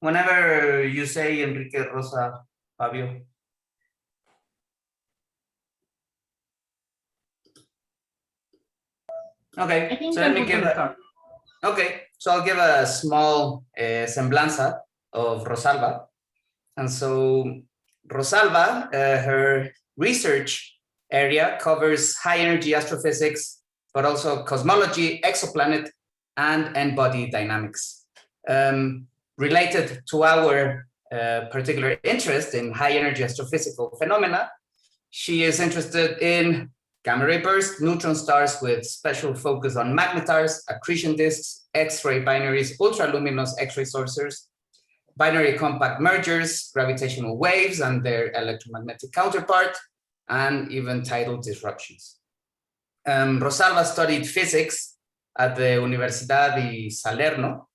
Whenever you say Enrique, Rosa, Fabio. Okay, so let me give so I'll give a small semblanza of Rosalba. And so Rosalba, her research area covers high energy astrophysics, but also cosmology, exoplanet, and N-body dynamics. Related to our particular interest in high energy astrophysical phenomena, she is interested in gamma ray bursts, neutron stars with special focus on magnetars, accretion disks, X-ray binaries, ultraluminous X-ray saucers, binary compact mergers, gravitational waves and their electromagnetic counterpart, and even tidal disruptions. Rosalba studied physics at the Universidad de Salerno,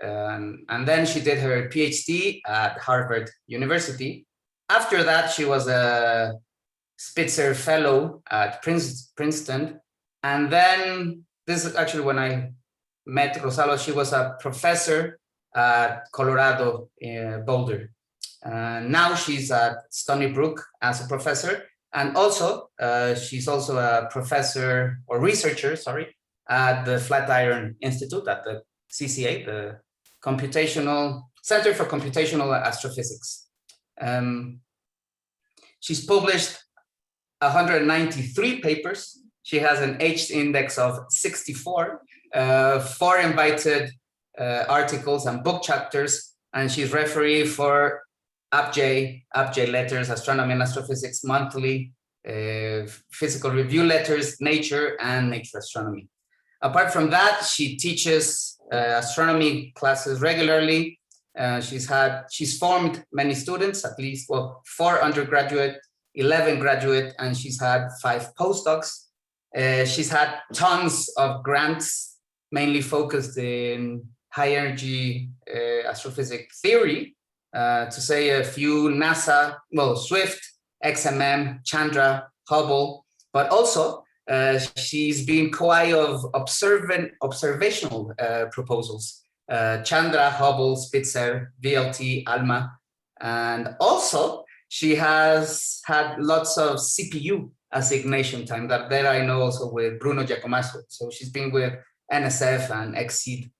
and then she did her PhD at Harvard University. After that, she was a Spitzer Fellow at Princeton. And then this is actually when I met Rosalba. She was a professor at Colorado Boulder. Now she's at Stony Brook as a professor. And also, she's also a professor or researcher, at the Flatiron Institute at the CCA, the Center for Computational Astrophysics. She's published 193 papers. She has an H index of 64, 4 invited articles and book chapters, and she's referee for APJ Letters, Astronomy and Astrophysics Monthly, Physical Review Letters, Nature, and Nature Astronomy. Apart from that, she teaches astronomy classes regularly. She's formed many students, at least, 4 undergraduate, 11 graduate, and she's had 5 postdocs. She's had tons of grants, mainly focused in high energy astrophysics theory. To say a few, NASA, Swift, XMM, Chandra, Hubble, but also she's been co-I of observational proposals, Chandra, Hubble, Spitzer, VLT, ALMA, and also she has had lots of CPU assignation time that I know also with Bruno Giacomasso. So she's been with NSF and XSEED.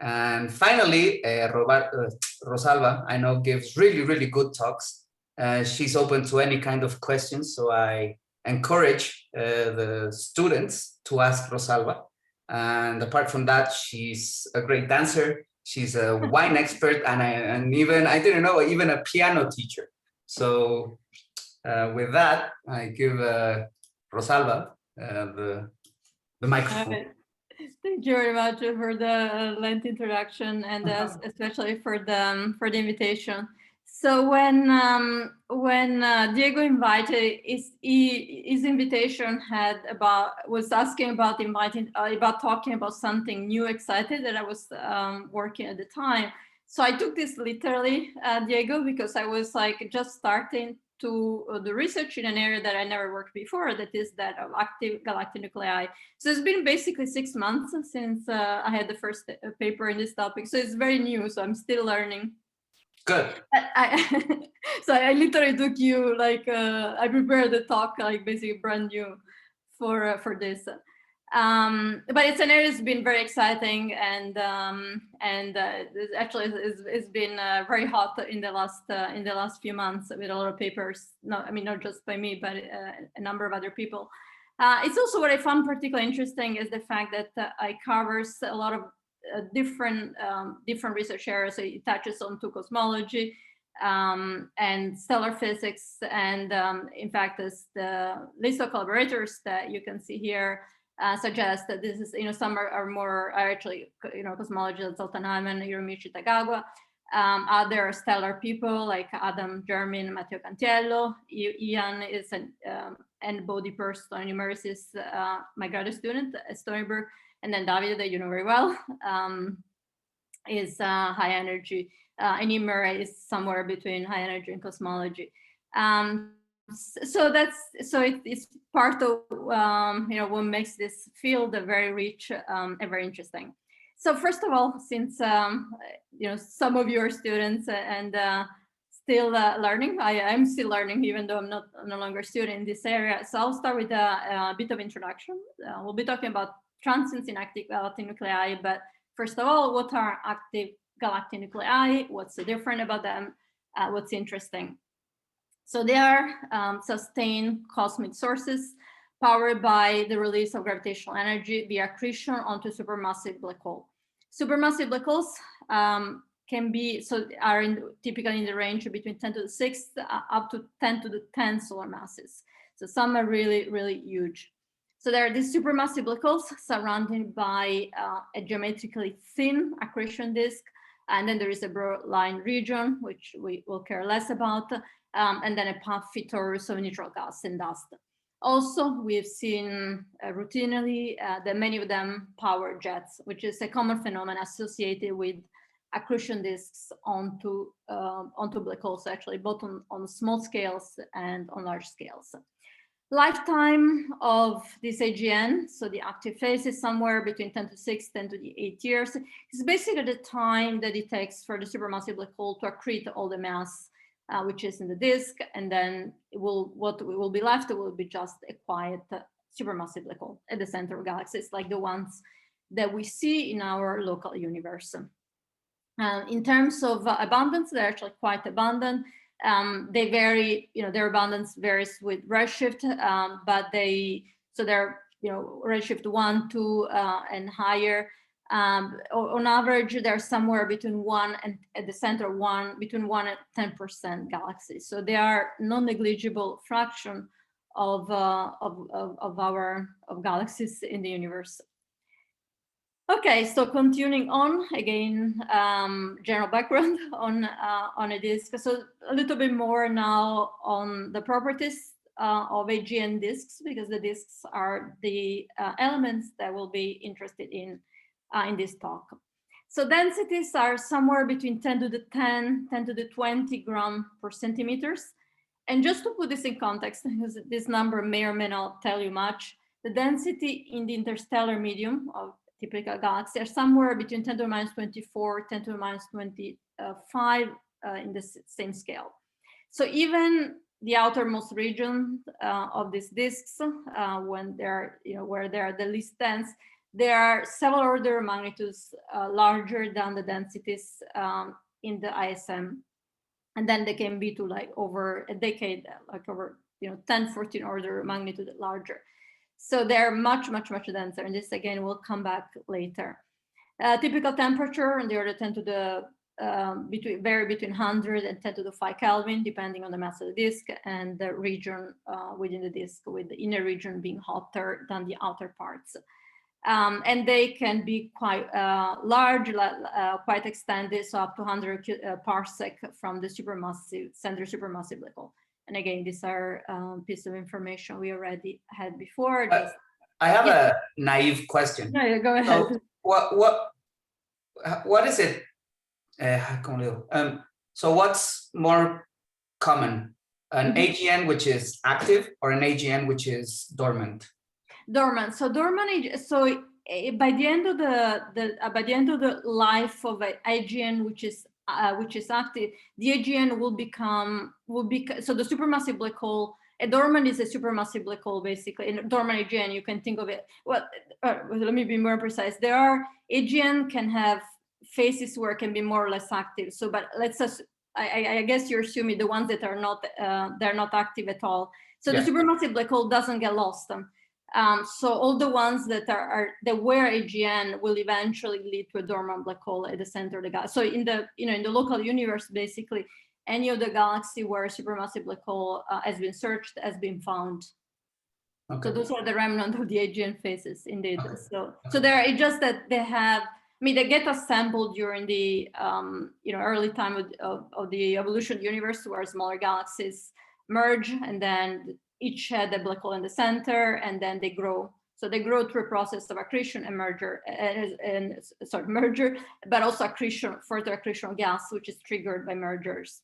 And finally, Rosalba, I know, gives really, really good talks. She's open to any kind of questions. So I encourage the students to ask Rosalba. And apart from that, she's a great dancer. She's a wine expert, and even, I didn't know, even a piano teacher. So with that, I give Rosalba the microphone. Thank you very much for the lengthy introduction, and especially for the invitation. So when Diego invited, his invitation was asking about talking about something new, excited that I was working at the time. So I took this literally, Diego, because I was like just starting to the research in an area that I never worked before, that is that of active galactic nuclei. So it's been basically 6 months since I had the first paper in this topic. So it's very new, so I'm still learning. Good. So I literally took you, like, I prepared the talk, like basically brand new for this. But it's an area that's been very exciting, and actually it's been very hot in the last few months with a lot of papers. Not just by me, but a number of other people. It's also what I found particularly interesting is the fact that it covers a lot of different research areas. So it touches onto cosmology and stellar physics, and in fact, as the list of collaborators that you can see here suggest that this is, some are actually, cosmology, Zoltan Hyman, Hiromichi Tagawa. Other stellar people like Adam Germin, Matteo Cantiello. Ian is an N-body person, Numeris, my graduate student at Stony Brook. And then David, that you know very well, is high energy. And Imer is somewhere between high energy and cosmology. So it's part of what makes this field very rich and very interesting. So first of all, since some of you are students and still learning, I am still learning, even though I'm no longer a student in this area. So I'll start with a bit of introduction. We'll be talking about transients in active galactic nuclei, but first of all, what are active galactic nuclei? What's so different about them? What's interesting? So they are sustained cosmic sources powered by the release of gravitational energy via accretion onto supermassive black hole. Supermassive black holes are typically in the range between 10 to the 6th up to 10 to the 10 solar masses. So some are really, really huge. So there are these supermassive black holes surrounded by a geometrically thin accretion disk, and then there is a broad line region, which we will care less about, and then a puffy torus of neutral gas and dust. Also, we've seen routinely that many of them power jets, which is a common phenomenon associated with accretion disks onto black holes, actually, both on small scales and on large scales. Lifetime of this AGN, so the active phase, is somewhere between 10 to 6, 10 to the 8 years. It's basically the time that it takes for the supermassive black hole to accrete all the mass which is in the disk, and then what will be left will be just a quiet supermassive black hole at the center of galaxies, like the ones that we see in our local universe. In terms of abundance, they're actually quite abundant. They vary, their abundance varies with redshift, but they're redshift 1, 2, and higher. On average, they're somewhere between 1 and at the center between 1 and 10% galaxies. So they are non-negligible fraction of galaxies in the universe. Okay, so continuing on again, general background on a disk. So a little bit more now on the properties of AGN disks, because the disks are the elements that we'll be interested in this talk. So densities are somewhere between 10 to the 10 to the 20 gram per centimeters. And just to put this in context, because this number may or may not tell you much, the density in the interstellar medium of typical galaxy are somewhere between 10 to the minus 24, 10 to the minus 25 in the same scale. So even the outermost region of these disks, when they're, where they're the least dense, they are several order of magnitudes larger than the densities in the ISM. And then they can be to like over a decade, like over 10, 14 order of magnitude larger. So they're much, much, much denser. And this again will come back later. Typical temperature on the order 10 to the between 100 and 10 to the 5 Kelvin, depending on the mass of the disk and the region within the disk, with the inner region being hotter than the outer parts. And they can be quite large, quite extended, so up to 100 parsec from the supermassive center supermassive black hole. And again, these are pieces of information we already had before. I have a naive question. No, yeah, go ahead. So what is it? So what's more common, an AGN which is active or an AGN which is dormant? Dormant. So dormant. So by the end of the life of an AGN which is active, the AGN will become so the supermassive black hole. A dormant is a supermassive black hole, basically. In a dormant AGN, you can think of it. Well, let me be more precise. There are AGN can have phases where it can be more or less active. So, but let's just, I guess you're assuming the ones that are not, they're not active at all. So the supermassive black hole doesn't get lost. So all the ones that that were AGN will eventually lead to a dormant black hole at the center of the galaxy. So in the in the local universe, basically, any of the galaxy where a supermassive black hole has been searched has been found. Okay. So those are the remnant of the AGN phases, indeed. Okay. So they're just that they have. I mean, they get assembled during the early time of the evolution of the universe, where smaller galaxies merge, and then each had a black hole in the center, and then they grow. So they grow through a process of accretion and merger, merger, but also accretion, further accretion of gas, which is triggered by mergers.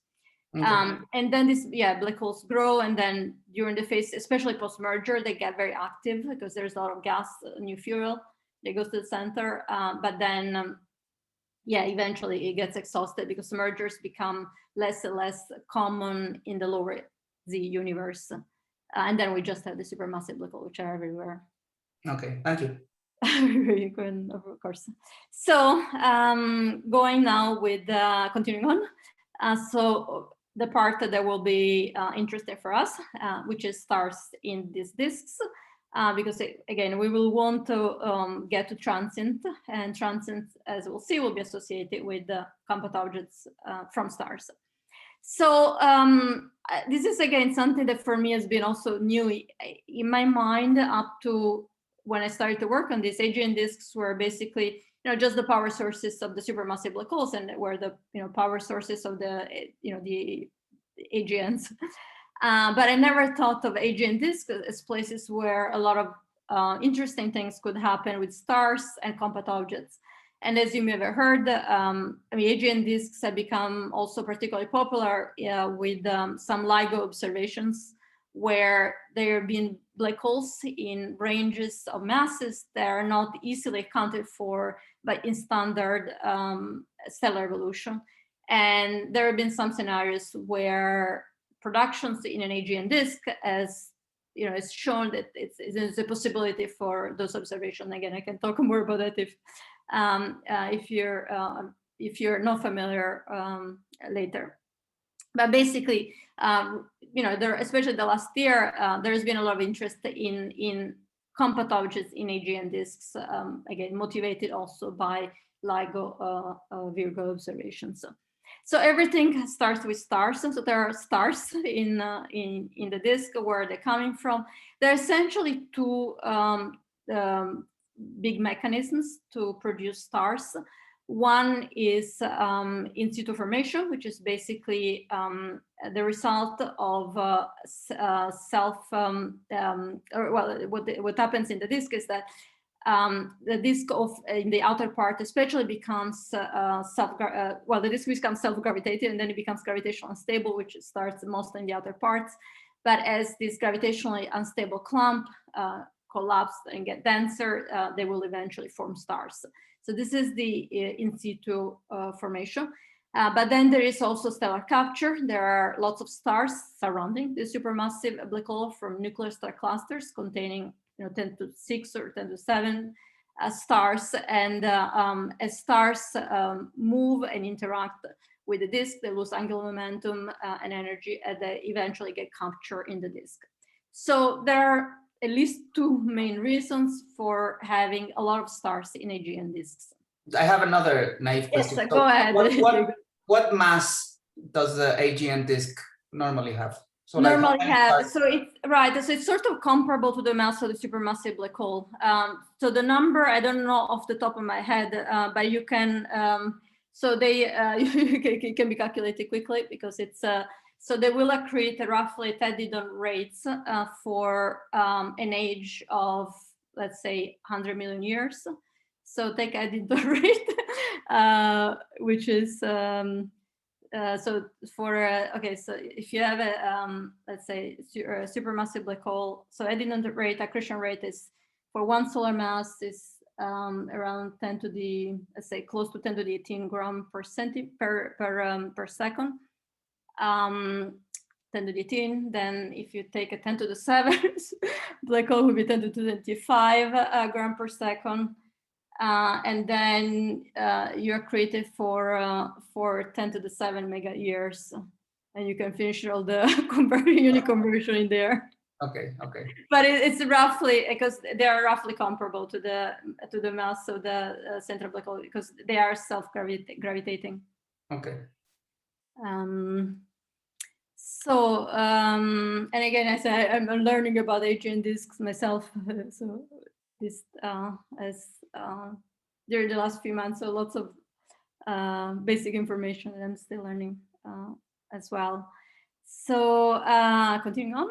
Okay. And then these black holes grow, and then during the phase, especially post-merger, they get very active because there's a lot of gas, new fuel It goes to the center, but then, yeah, eventually it gets exhausted because mergers become less and less common in the lower Z universe. And then we just have the supermassive black hole, which are everywhere. Okay, thank you. Very good, of course. So going now with continuing on. So the part that will be interesting for us, which is stars in these disks, because again, we will want to get to transient, and transient, as we'll see, will be associated with the compact objects from stars. So this is again something that for me has been also new in my mind up to when I started to work on this. AGN disks were basically, just the power sources of the supermassive black holes, and were the power sources of the the AGNs. But I never thought of AGN disks as places where a lot of interesting things could happen with stars and compact objects. And as you may have heard, AGN disks have become also particularly popular with some LIGO observations, where there have been black holes in ranges of masses that are not easily accounted for in standard stellar evolution. And there have been some scenarios where productions in an AGN disk has it's shown that it's a possibility for those observations. Again, I can talk more about that if you're not familiar later. But basically, especially the last year, there has been a lot of interest in compact objects in AGN disks. Again, motivated also by LIGO Virgo observations. So everything starts with stars, and so there are stars in the disk. Where are they coming from? There are essentially two big mechanisms to produce stars. One is in situ formation, which is basically the result of what happens in the disk is that the disk in the outer part especially becomes the disk becomes self-gravitated, and then it becomes gravitationally unstable, which starts mostly in the outer parts. But as this gravitationally unstable clump collapse and get denser, they will eventually form stars. So this is the in situ formation. But then there is also stellar capture. There are lots of stars surrounding the supermassive black hole from nuclear star clusters containing 10 to 6 or 10 to 7 stars. And as stars move and interact with the disk, they lose angular momentum and energy, and they eventually get captured in the disk. So there are at least two main reasons for having a lot of stars in AGN disks. I have another naive question. Yes, go ahead. What mass does the AGN disk normally have? So normally have, so it's right. So it's sort of comparable to the mass of the supermassive black hole. So the number, I don't know off the top of my head, but you can, so they it can be calculated quickly, because it's so they will accrete roughly 30 rates for an age of, let's say, 100 million years. So take Eddington rate, which is so for okay. So if you have a let's say a supermassive black hole, so Eddington rate, accretion rate is for one solar mass is around 10 to the, let's say, close to 10 to the 18 gram per second. 10 to the 18, then if you take a 10 to the 7, black hole will be 10 to the 25 gram per second. And then you're created for 10 to the 7 mega years, and you can finish all the unit conversion in there. Okay. But it's roughly, because they are roughly comparable to the mass of the central black hole, because they are self-gravitating. Okay. So and again, I said I'm learning about AGN disks myself. So this as during the last few months, so lots of basic information that I'm still learning as well. So continuing on.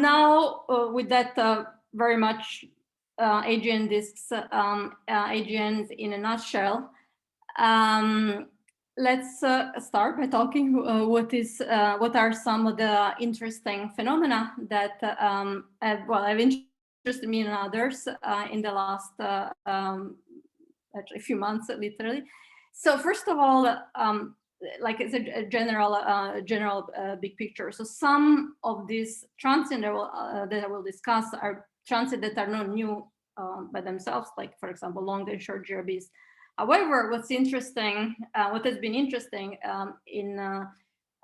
Now with that very much AGN disks, AGNs in a nutshell. Let's start by talking what are some of the interesting phenomena that I've interested me and others in the last actually a few months, literally. So first of all, like it's a general big picture. So some of these transients that I will discuss are transients that are not new by themselves, like for example, long and short GRBs. However, what's interesting, what has been interesting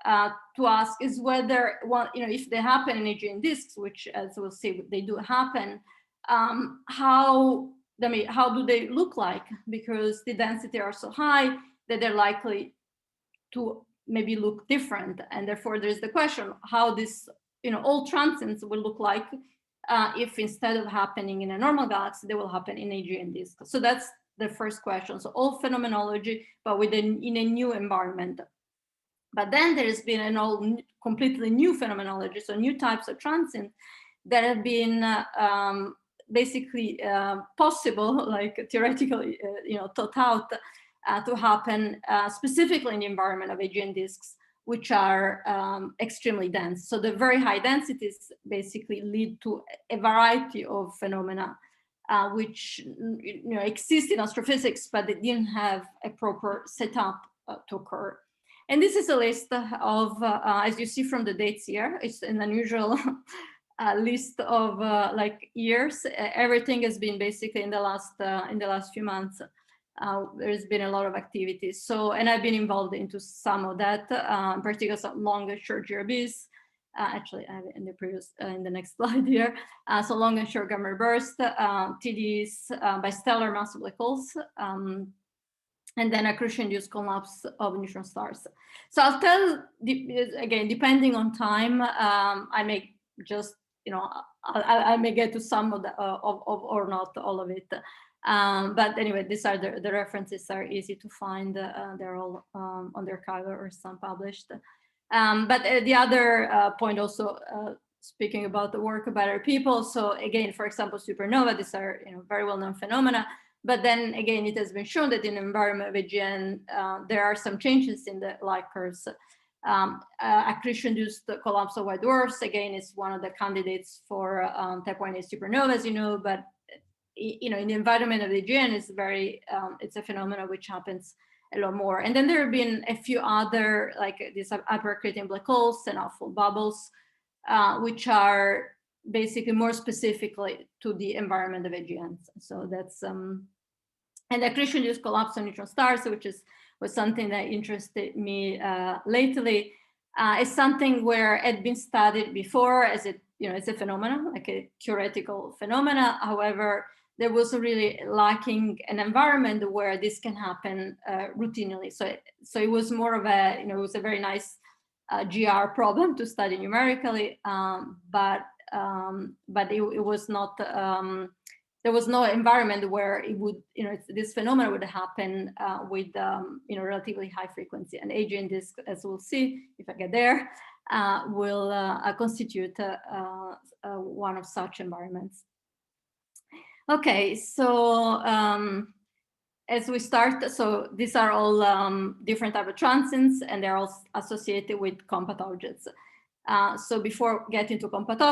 to ask is whether, well, if they happen in AGN disks, which as we'll see, they do happen, how do they look like? Because the density are so high that they're likely to maybe look different. And therefore there's the question, how this, all transients will look like if instead of happening in a normal galaxy, they will happen in AGN disk. So that's the first question. So all phenomenology, but in a new environment. But then there's been an completely new phenomenology, so new types of transients that have been basically possible, like theoretically, thought out to happen specifically in the environment of AGN disks, which are extremely dense. So the very high densities basically lead to a variety of phenomena which exist in astrophysics, but they didn't have a proper setup to occur. And this is a list of, as you see from the dates here, it's an unusual list of like years. Everything has been basically in the last few months. There's been a lot of activities. So, and I've been involved into some of that, particularly some long and short GRBs. Actually, I have it in the previous, in the next slide here. So long and short gamma burst, TDs by stellar massive black holes, and then accretion-induced collapse of neutron stars. So I'll tell, again, depending on time, I may just, I may get to some of the, or not all of it. But anyway, these are the references are easy to find. They're all on the archive or some published. But the other point also, speaking about the work of other people. So again, for example, supernova, these are very well-known phenomena. But then again, it has been shown that in the environment of AGN, there are some changes in the light curves. Accretion-induced collapse of white dwarfs, again, is one of the candidates for type 1a supernova, as you know, but in the environment of AGN, is very, it's a phenomenon which happens a lot more. And then there have been a few other, like these hyperaccreting black holes and awful bubbles, which are basically more specifically to the environment of AGNs. So that's, and accretion-induced collapse of neutron stars, which was something that interested me lately, is something where it had been studied before as it's a phenomenon, like a theoretical phenomena. However, there was really lacking an environment where this can happen routinely. So it was more of a, it was a very nice GR problem to study numerically, but it was not, there was no environment where it would, this phenomenon would happen with, relatively high frequency. And AGN disk, as we'll see, if I get there, will constitute one of such environments. Okay, so as we start, so these are all different type of transients, and they're all associated with compact objects. So before getting to compact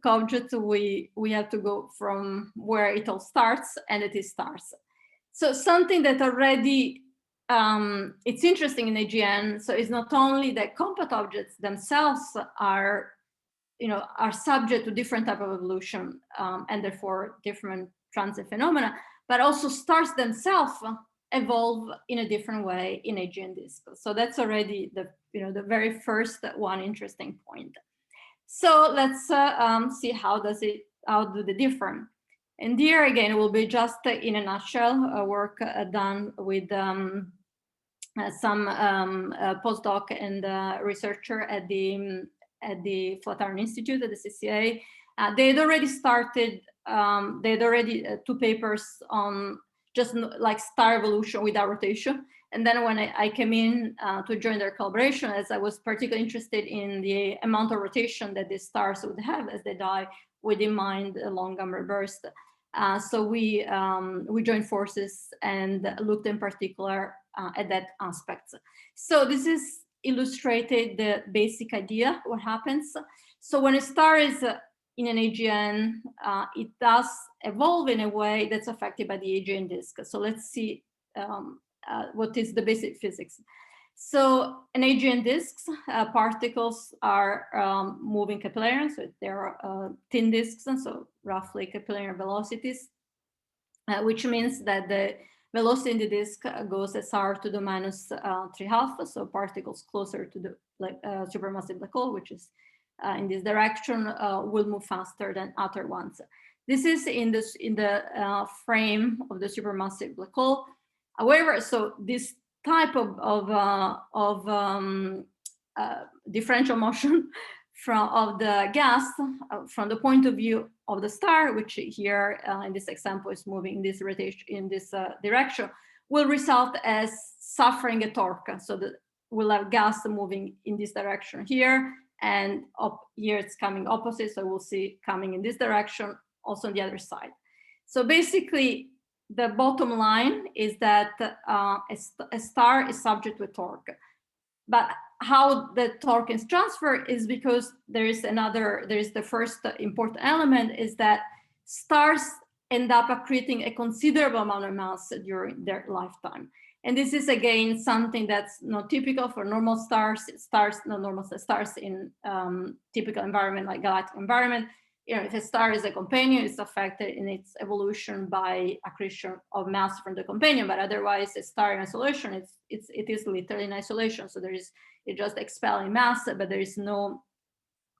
objects, we have to go from where it all starts, and it is stars. So something that already, it's interesting in AGN, so it's not only that compact objects themselves are subject to different type of evolution, and therefore different transient phenomena, but also stars themselves evolve in a different way in AGN disk. So that's already the very first one interesting point. So let's see how do they differ. And here again, it will be just in a nutshell, work done with some postdoc and researcher at the Flatiron Institute at the CCA. They had already started, they had already two papers on just like star evolution without rotation. And then when I came in to join their collaboration, as I was particularly interested in the amount of rotation that these stars would have as they die, with in mind a long gamma burst. So we joined forces and looked in particular at that aspect. So this is illustrated the basic idea, what happens. So when a star is in an AGN, it does evolve in a way that's affected by the AGN disk. So let's see what is the basic physics. So in AGN disks, particles are moving capillary, so there are thin disks, and so roughly capillary velocities, which means that the velocity in the disk goes as r to the minus 3/2, so particles closer to the supermassive black hole, which is in this direction, will move faster than outer ones. This is in the frame of the supermassive black hole. However, so this type of differential motion of the gas from the point of view of the star, which here in this example is moving in this rotation in this direction, will result as suffering a torque. So that we'll have gas moving in this direction here, and up here it's coming opposite. So we'll see coming in this direction, also on the other side. So basically, the bottom line is that a star is subject to a torque. But how the torque is transferred is because there is the first important element is that stars end up accreting a considerable amount of mass during their lifetime. And this is again something that's not typical for normal stars in typical environment like galactic environment. You know, if a star is a companion, it's affected in its evolution by accretion of mass from the companion. But otherwise, a star in isolation, it is literally in isolation. So it's just expelling mass, but there is no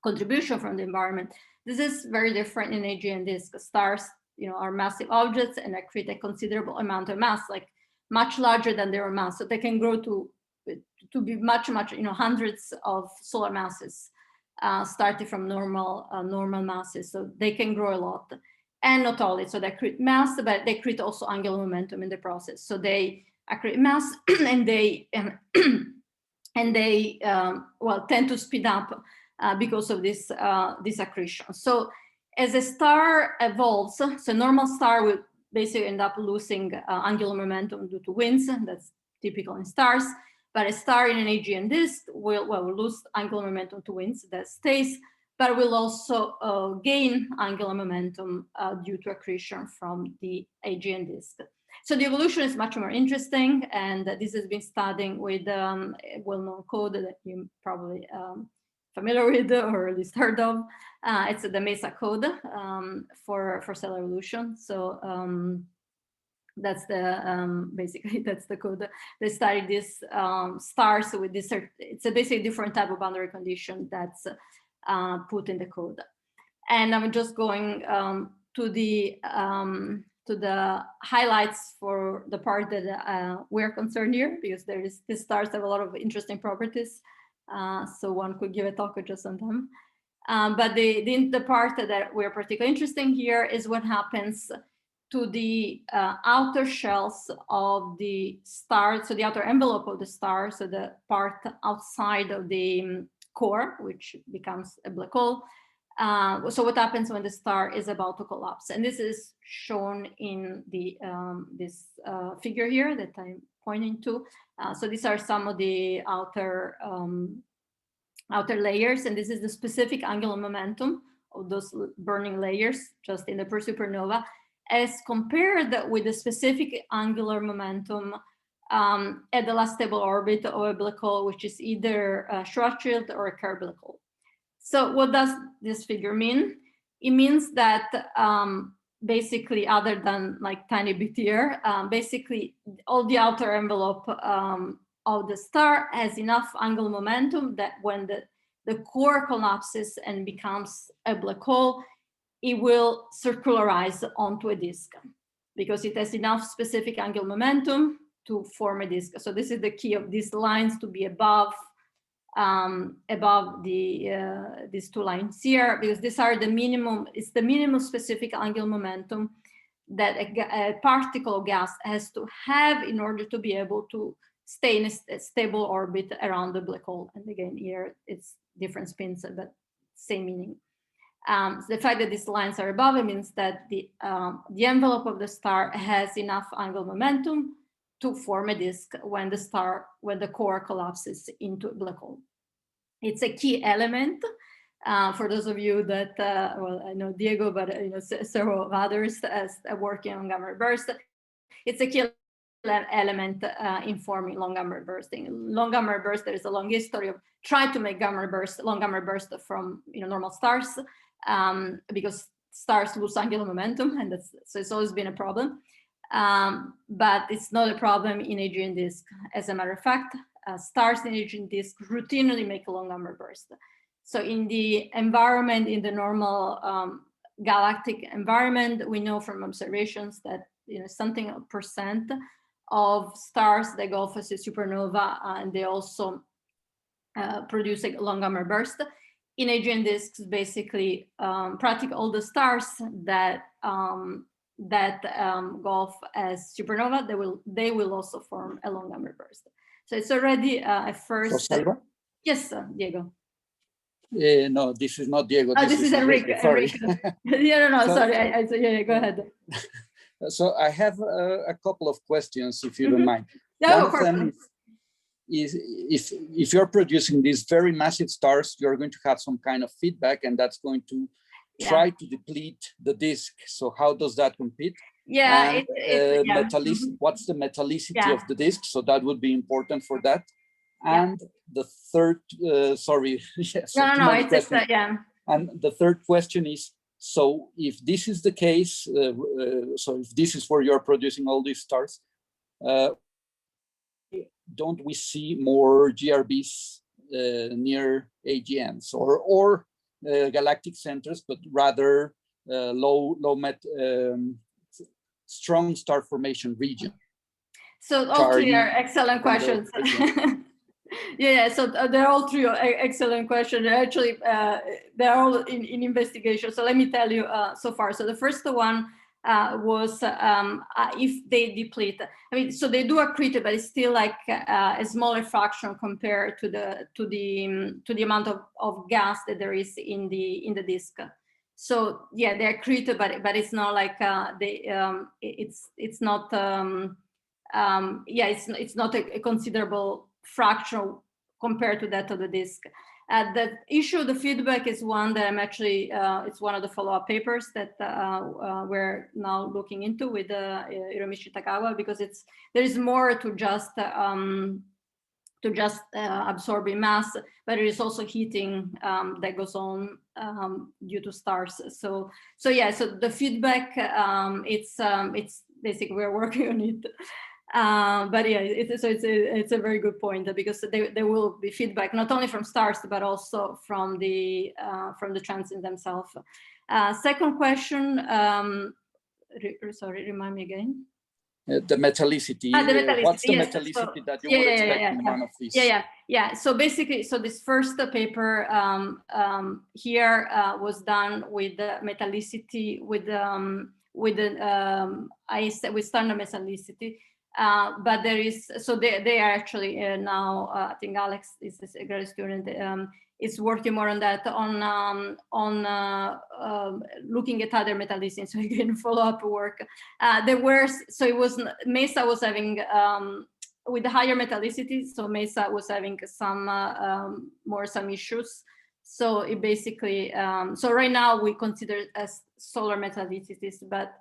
contribution from the environment. This is very different in AGN disk. Stars, you know, are massive objects and accrete a considerable amount of mass, like much larger than their mass. So they can grow to be much, you know, hundreds of solar masses. Starting from normal masses, so they can grow a lot. And not only, so they accrete mass, but they accrete also angular momentum in the process. So they accrete mass and they tend to speed up because of this accretion. So as a star evolves, so normal star will basically end up losing angular momentum due to winds. That's typical in stars. But a star in an AGN disk will lose angular momentum to winds, that stays, but will also gain angular momentum due to accretion from the AGN disk. So the evolution is much more interesting, and this has been studied with a well-known code that you're probably familiar with or at least heard of. It's the MESA code for cell evolution. So that's the basically that's the code. They study these stars with this. It's a basically different type of boundary condition that's put in the code. And I'm just going to the highlights for the part that we're concerned here, because these stars have a lot of interesting properties. So one could give a talk just on them. But the part that we're particularly interested in here is what happens to the outer shells of the star, so the outer envelope of the star, so the part outside of the core, which becomes a black hole. So what happens when the star is about to collapse? And this is shown in the this figure here that I'm pointing to. So these are some of the outer layers, and this is the specific angular momentum of those burning layers just in the supernova, as compared with the specific angular momentum at the last stable orbit of a black hole, which is either a Schwarzschild or a Kerr black hole. So what does this figure mean? It means that basically, other than like tiny bit here, basically all the outer envelope of the star has enough angular momentum that when the core collapses and becomes a black hole, it will circularize onto a disk because it has enough specific angular momentum to form a disk. So this is the key of these lines to be above these two lines here, because these are the minimum. It's the minimum specific angular momentum that a particle of gas has to have in order to be able to stay in a stable orbit around the black hole. And again, here it's different spins, but same meaning. So the fact that these lines are above it means that the envelope of the star has enough angular momentum to form a disk when the core collapses into a black hole. It's a key element For those of you that, well, I know Diego, but several of others working on gamma burst, it's a key element in forming long gamma bursting. Long gamma burst, there is a long history of trying to make long gamma burst from normal stars, because stars lose angular momentum, and so it's always been a problem. But it's not a problem in AGN disk. As a matter of fact, stars in AGN disk routinely make a long gamma burst. So in the environment, in the normal galactic environment, we know from observations that something percent of stars that go off as a supernova, and they also produce a long gamma burst. In AGN disks, basically, practically all the stars that go off as supernova, they will also form a long gamma burst. So it's already a first. So, yes, Diego. No, this is not Diego. Oh, this is Enrique. Sorry. Yeah, no, sorry. Yeah, go ahead. So I have a couple of questions, if you don't mind. Yeah, one of them is if you're producing these very massive stars, you're going to have some kind of feedback, and that's going to try to deplete the disk. So how does that compete? Yeah, and, what's the metallicity of the disk? So that would be important for that. And the third, sorry, yes. No, it's And the third question is, so if this is the case, so if this is where you're producing all these stars, don't we see more GRBs near AGNs or galactic centers, but rather strong star formation region? So all three are excellent questions. Yeah, so they're all three excellent questions. Actually, they're all in investigation. So let me tell you so far. So the first one was if they deplete. I mean, so they do accrete, but it's still like a smaller fraction compared to the amount of gas that there is in the disk. So yeah, they're accreted, but it's not like it's not it's not a considerable fraction compared to that of the disk. The issue of the feedback is one that I'm actually, it's one of the follow-up papers that we're now looking into with Hiromichi Takawa, because there is more to just absorbing mass, but there is also heating that goes on due to stars. So the feedback, it's basically we're working on it. But yeah, it's a very good point, because there will be feedback not only from stars but also from the transients themselves. Second question, sorry, remind me again. The metallicity. What's the metallicity that you would expect in one of these? Yeah. So basically, this first paper here was done with the metallicity with standard metallicity. But there is, so they are actually now, I think Alex is a great student, is working more on that, on looking at other metallicity, so again, follow-up work. It was, MESA was having, with the higher metallicity, so MESA was having some issues. So it basically, so right now we consider it as solar metallicities, but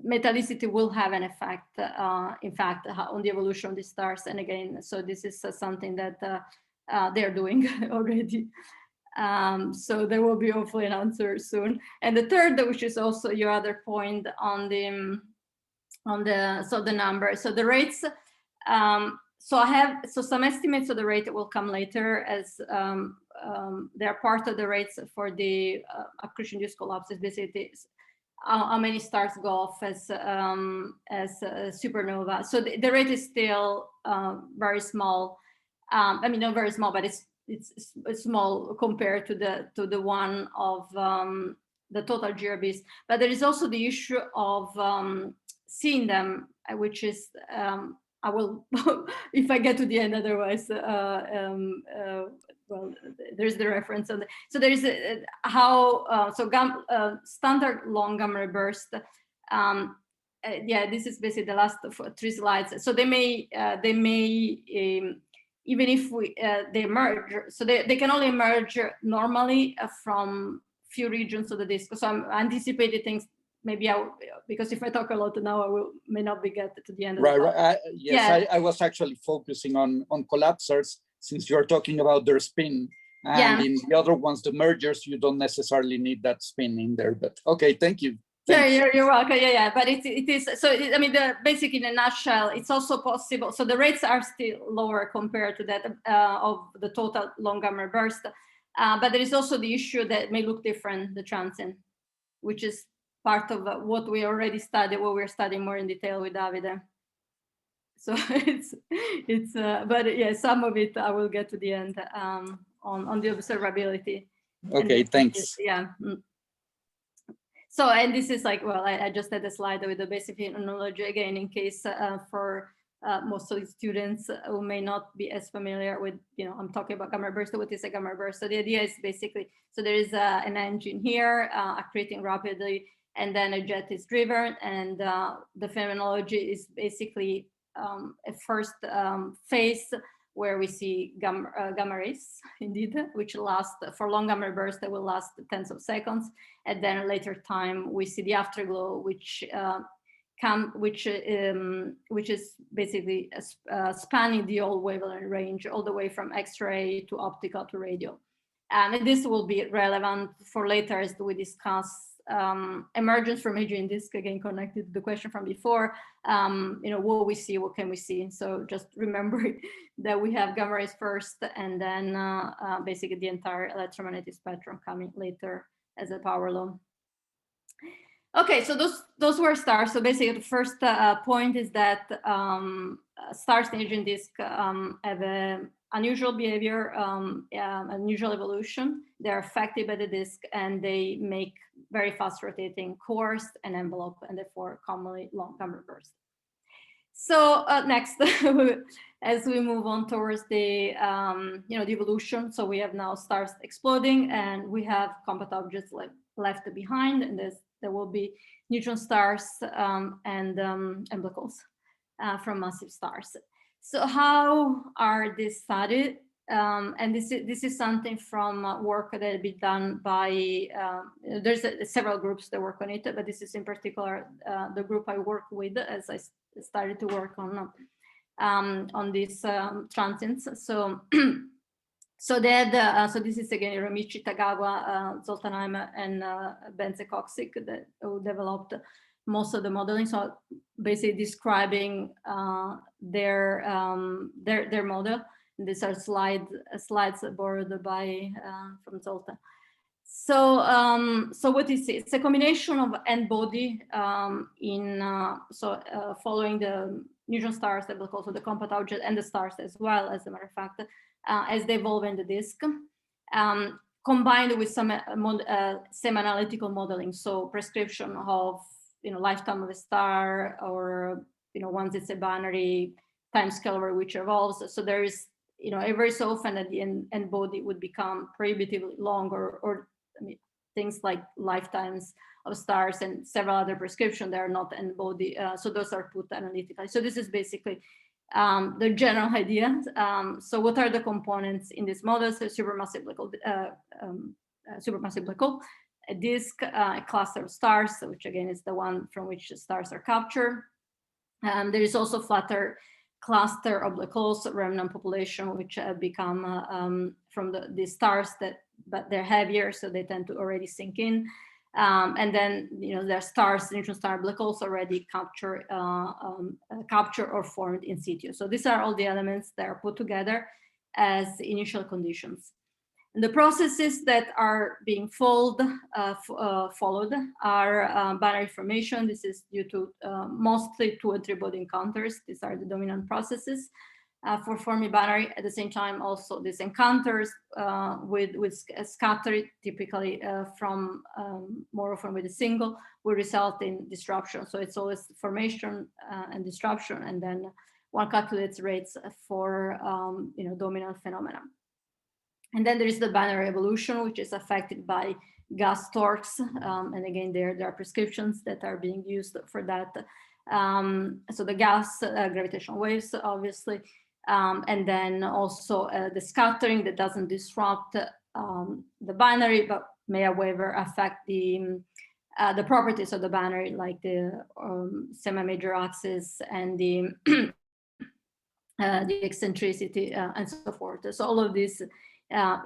metallicity will have an effect, in fact, on the evolution of the stars. And again, so this is something that they're doing already. So there will be hopefully an answer soon. And the third, which is also your other point on the number. So the rates. So I have some estimates of the rate that will come later, as they're part of the rates for the accretion disk collapses. Basically, how many stars go off as supernova. So the rate is still very small. I mean, not very small, but it's small compared to the one of the total GRBs. But there is also the issue of seeing them, which is I will, if I get to the end, otherwise, well, there's the reference on the, so there is standard long gamma burst. Yeah, this is basically the last 3 slides. So they may even if they emerge, so they can only emerge normally from few regions of the disk. So I'm anticipating things. Maybe because if I talk a lot now, may not be get to the end of the talk. Yes, I was actually focusing on collapsers, since you're talking about their spin. And in the other ones, the mergers, you don't necessarily need that spin in there. But okay, thank you. Thanks. Yeah, you're welcome. Yeah, but it is. So I mean, basically in a nutshell, it's also possible. So the rates are still lower compared to that of the total long gamma burst. But there is also the issue that may look different, the transient, which is part of what we already studied, what we're studying more in detail with Davide. So but yeah, some of it I will get to the end on the observability. Okay, thanks. Yeah. So, and this is like, well, I just had a slide with the basic phenomenology again, in case for most of the students who may not be as familiar with, I'm talking about gamma burst. What is a gamma burst? So the idea is basically, so there is an engine here accreting rapidly, and then a jet is driven, and the phenomenology is basically a first phase where we see gamma rays, indeed, which last for long gamma bursts that will last tens of seconds, and then later time we see the afterglow, which is basically spanning the whole wavelength range, all the way from X-ray to optical to radio. And this will be relevant for later as we discuss emergence from imaging disk, again connected to the question from before. What we see, what can we see? So just remember that we have gamma rays first, and then basically the entire electromagnetic spectrum coming later as a power law. Okay, so those were stars. So basically the first point is that stars in imaging disk have an unusual behavior, unusual evolution. They're affected by the disk, and they make very fast rotating cores and envelope, and therefore commonly long gamma bursts. So next, as we move on towards the the evolution, so we have now stars exploding, and we have compact objects left behind, and there will be neutron stars and black holes from massive stars. So how are these studied? And this is something from work that had been done by, there's several groups that work on it, but this is in particular the group I work with as I started to work on these transients. So so they had, so this is again Romichi, Tagawa, Zoltanheimer, and Benze Koksik who developed most of the modeling. So basically describing their model. These are slides borrowed by from Zoltan. So so what is it? It's a combination of N-body following the neutron stars, that will also the compact object, and the stars as well, as a matter of fact, as they evolve in the disk, combined with some semi-analytical modeling. So prescription of lifetime of a star, or once it's a binary time scale over which evolves. So there is every so often that the N-body would become prohibitively long, or things like lifetimes of stars and several other prescriptions that are not N-body. So those are put analytically. So this is basically the general idea. So what are the components in this model? So supermassive black hole, a disk, a cluster of stars, which again is the one from which the stars are captured. There is also flatter cluster of black holes, remnant population, which have become from the stars but they're heavier, so they tend to already sink in. And then there are stars, neutron star, black holes already captured or formed in situ. So these are all the elements that are put together as initial conditions. And the processes that are being followed are binary formation. This is due to mostly 2 and 3 body encounters. These are the dominant processes for forming binary. At the same time, also these encounters with scatter, typically from more often with a single, will result in disruption. So it's always formation and disruption, and then one calculates rates for dominant phenomena. And then there is the binary evolution, which is affected by gas torques. And again, there are prescriptions that are being used for that. So the gas gravitational waves, obviously, And then also the scattering that doesn't disrupt the binary, but may, however, affect the properties of the binary, like the semi-major axis and the eccentricity and so forth. So all of this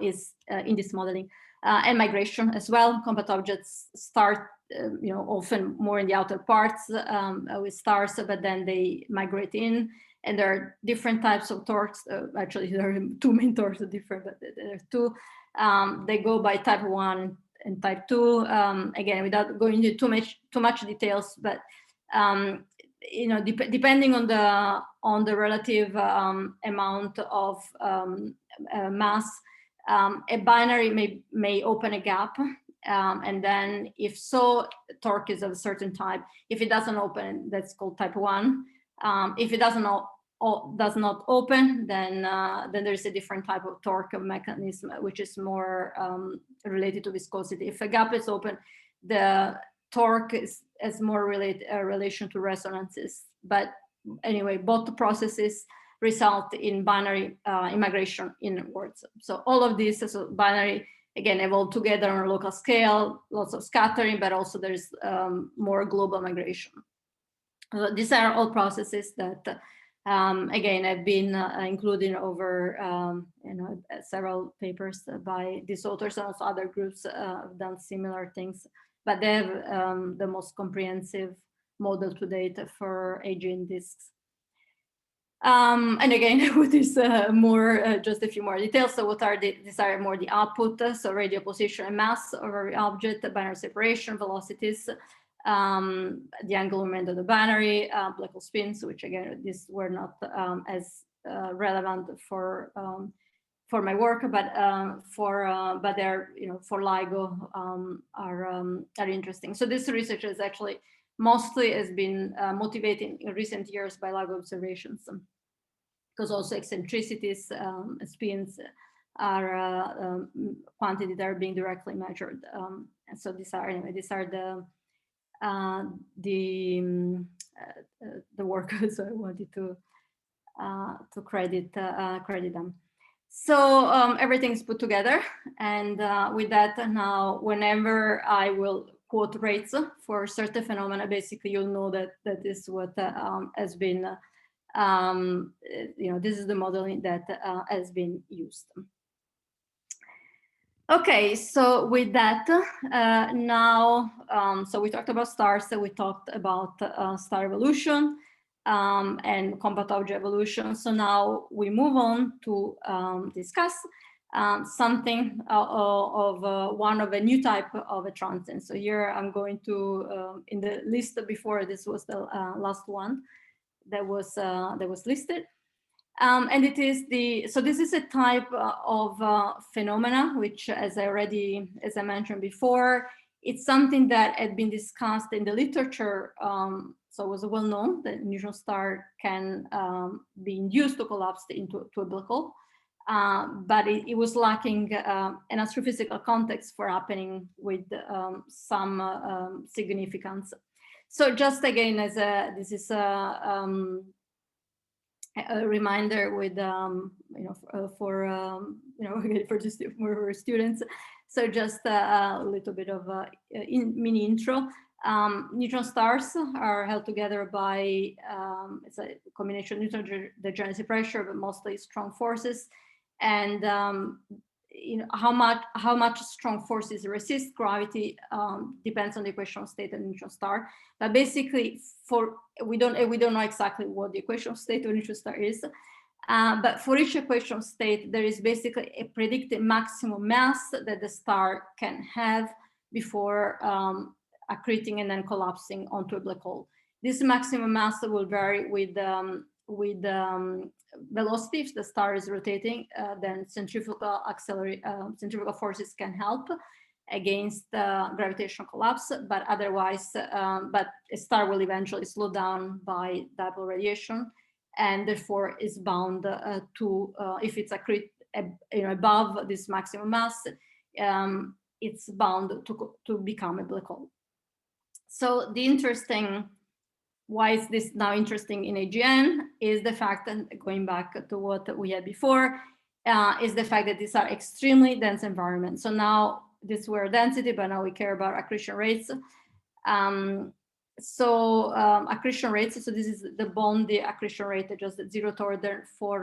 is in this modeling. And migration as well. Compact objects start, often more in the outer parts with stars, but then they migrate in. And there are different types of torques. Actually, there are two main torques, different, but there are two. They go by type 1 and type 2. Again, without going into too much details, but depending on the relative amount of mass, a binary may open a gap, and then if so, torque is of a certain type. If it doesn't open, that's called type 1. If it does not open, then there's a different type of torque mechanism, which is more related to viscosity. If a gap is open, the torque is more relation to resonances. But anyway, both processes result in binary immigration inwards. So all of this is binary, again, evolved together on a local scale, lots of scattering, but also there's more global migration. These are all processes that, again, have been included over several papers by these authors, and also other groups have done similar things. But they have the most comprehensive model to date for AGN disks. And again, with this just a few more details. So what are these are more the output, so radial position and mass of every object, binary separation, velocities, the angular momentum of the binary, black hole spins, which again, these were not as relevant for my work, but they're, for LIGO are interesting. So this research is actually mostly has been motivated in recent years by LIGO observations, because also eccentricities, spins are quantities that are being directly measured. And so these are the work. So I wanted to credit them. So everything's put together, and with that, now whenever I will quote rates for certain phenomena, basically you'll know that is what has been, this is the modeling that has been used. Okay, so with that, now, so we talked about stars, so we talked about star evolution and compact object evolution. So now we move on to discuss something of one of a new type of a transient. So here I'm going to, in the list before, this was the last one that was listed. And it is so this is a type of phenomena, which, as I mentioned before, it's something that had been discussed in the literature. So it was well known that neutron star can be induced to collapse into a black hole, but it was lacking an astrophysical context for happening with some significance. So just again, as this is a reminder with for just more students. So just a little bit of a mini intro. Neutron stars are held together by it's a combination of neutron degeneracy pressure, but mostly strong forces, and how much strong forces resist gravity depends on the equational state of the neutron star. But basically, we don't know exactly what the equational state of a neutron star is. But for each equational state, there is basically a predicted maximum mass that the star can have before accreting and then collapsing onto a black hole. This maximum mass will vary with velocity. If the star is rotating, then centrifugal forces can help against gravitational collapse, but otherwise, but a star will eventually slow down by dipole radiation, and therefore is bound to, if it's above this maximum mass, it's bound to become a black hole. So the interesting why is this now interesting in AGN is the fact, and going back to what we had before, is the fact that these are extremely dense environments. So now these were density, but now we care about accretion rates. Accretion rates, so this is the Bondi accretion rate, just the zeroth order for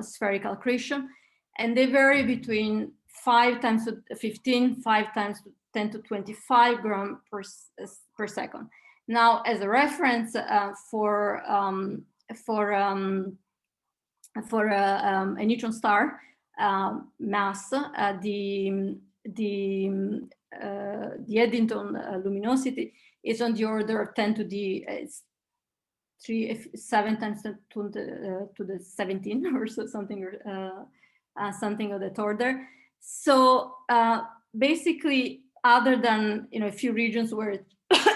spherical accretion. And they vary between 5 times to 15, 5 times to 10 to 25 grams per second. Now, as a reference for a neutron star mass, the Eddington luminosity is on the order of 10 to the 7 times to the 17 or so, something of that order. So basically, other than a few regions where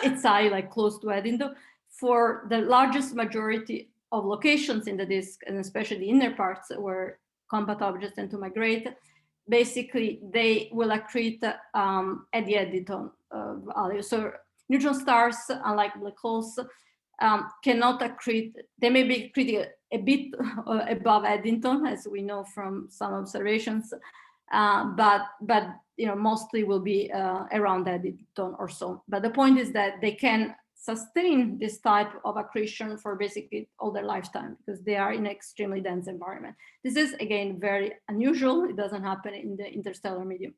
it's high, like close to Eddington, for the largest majority of locations in the disk, and especially the inner parts where compact objects tend to migrate, basically they will accrete at the Eddington value. So neutron stars, unlike black holes, cannot accrete. They may be accreting a bit above Eddington, as we know from some observations, but mostly will be around Eddington or so. But the point is that they can sustain this type of accretion for basically all their lifetime because they are in an extremely dense environment. This is, again, very unusual. It doesn't happen in the interstellar medium.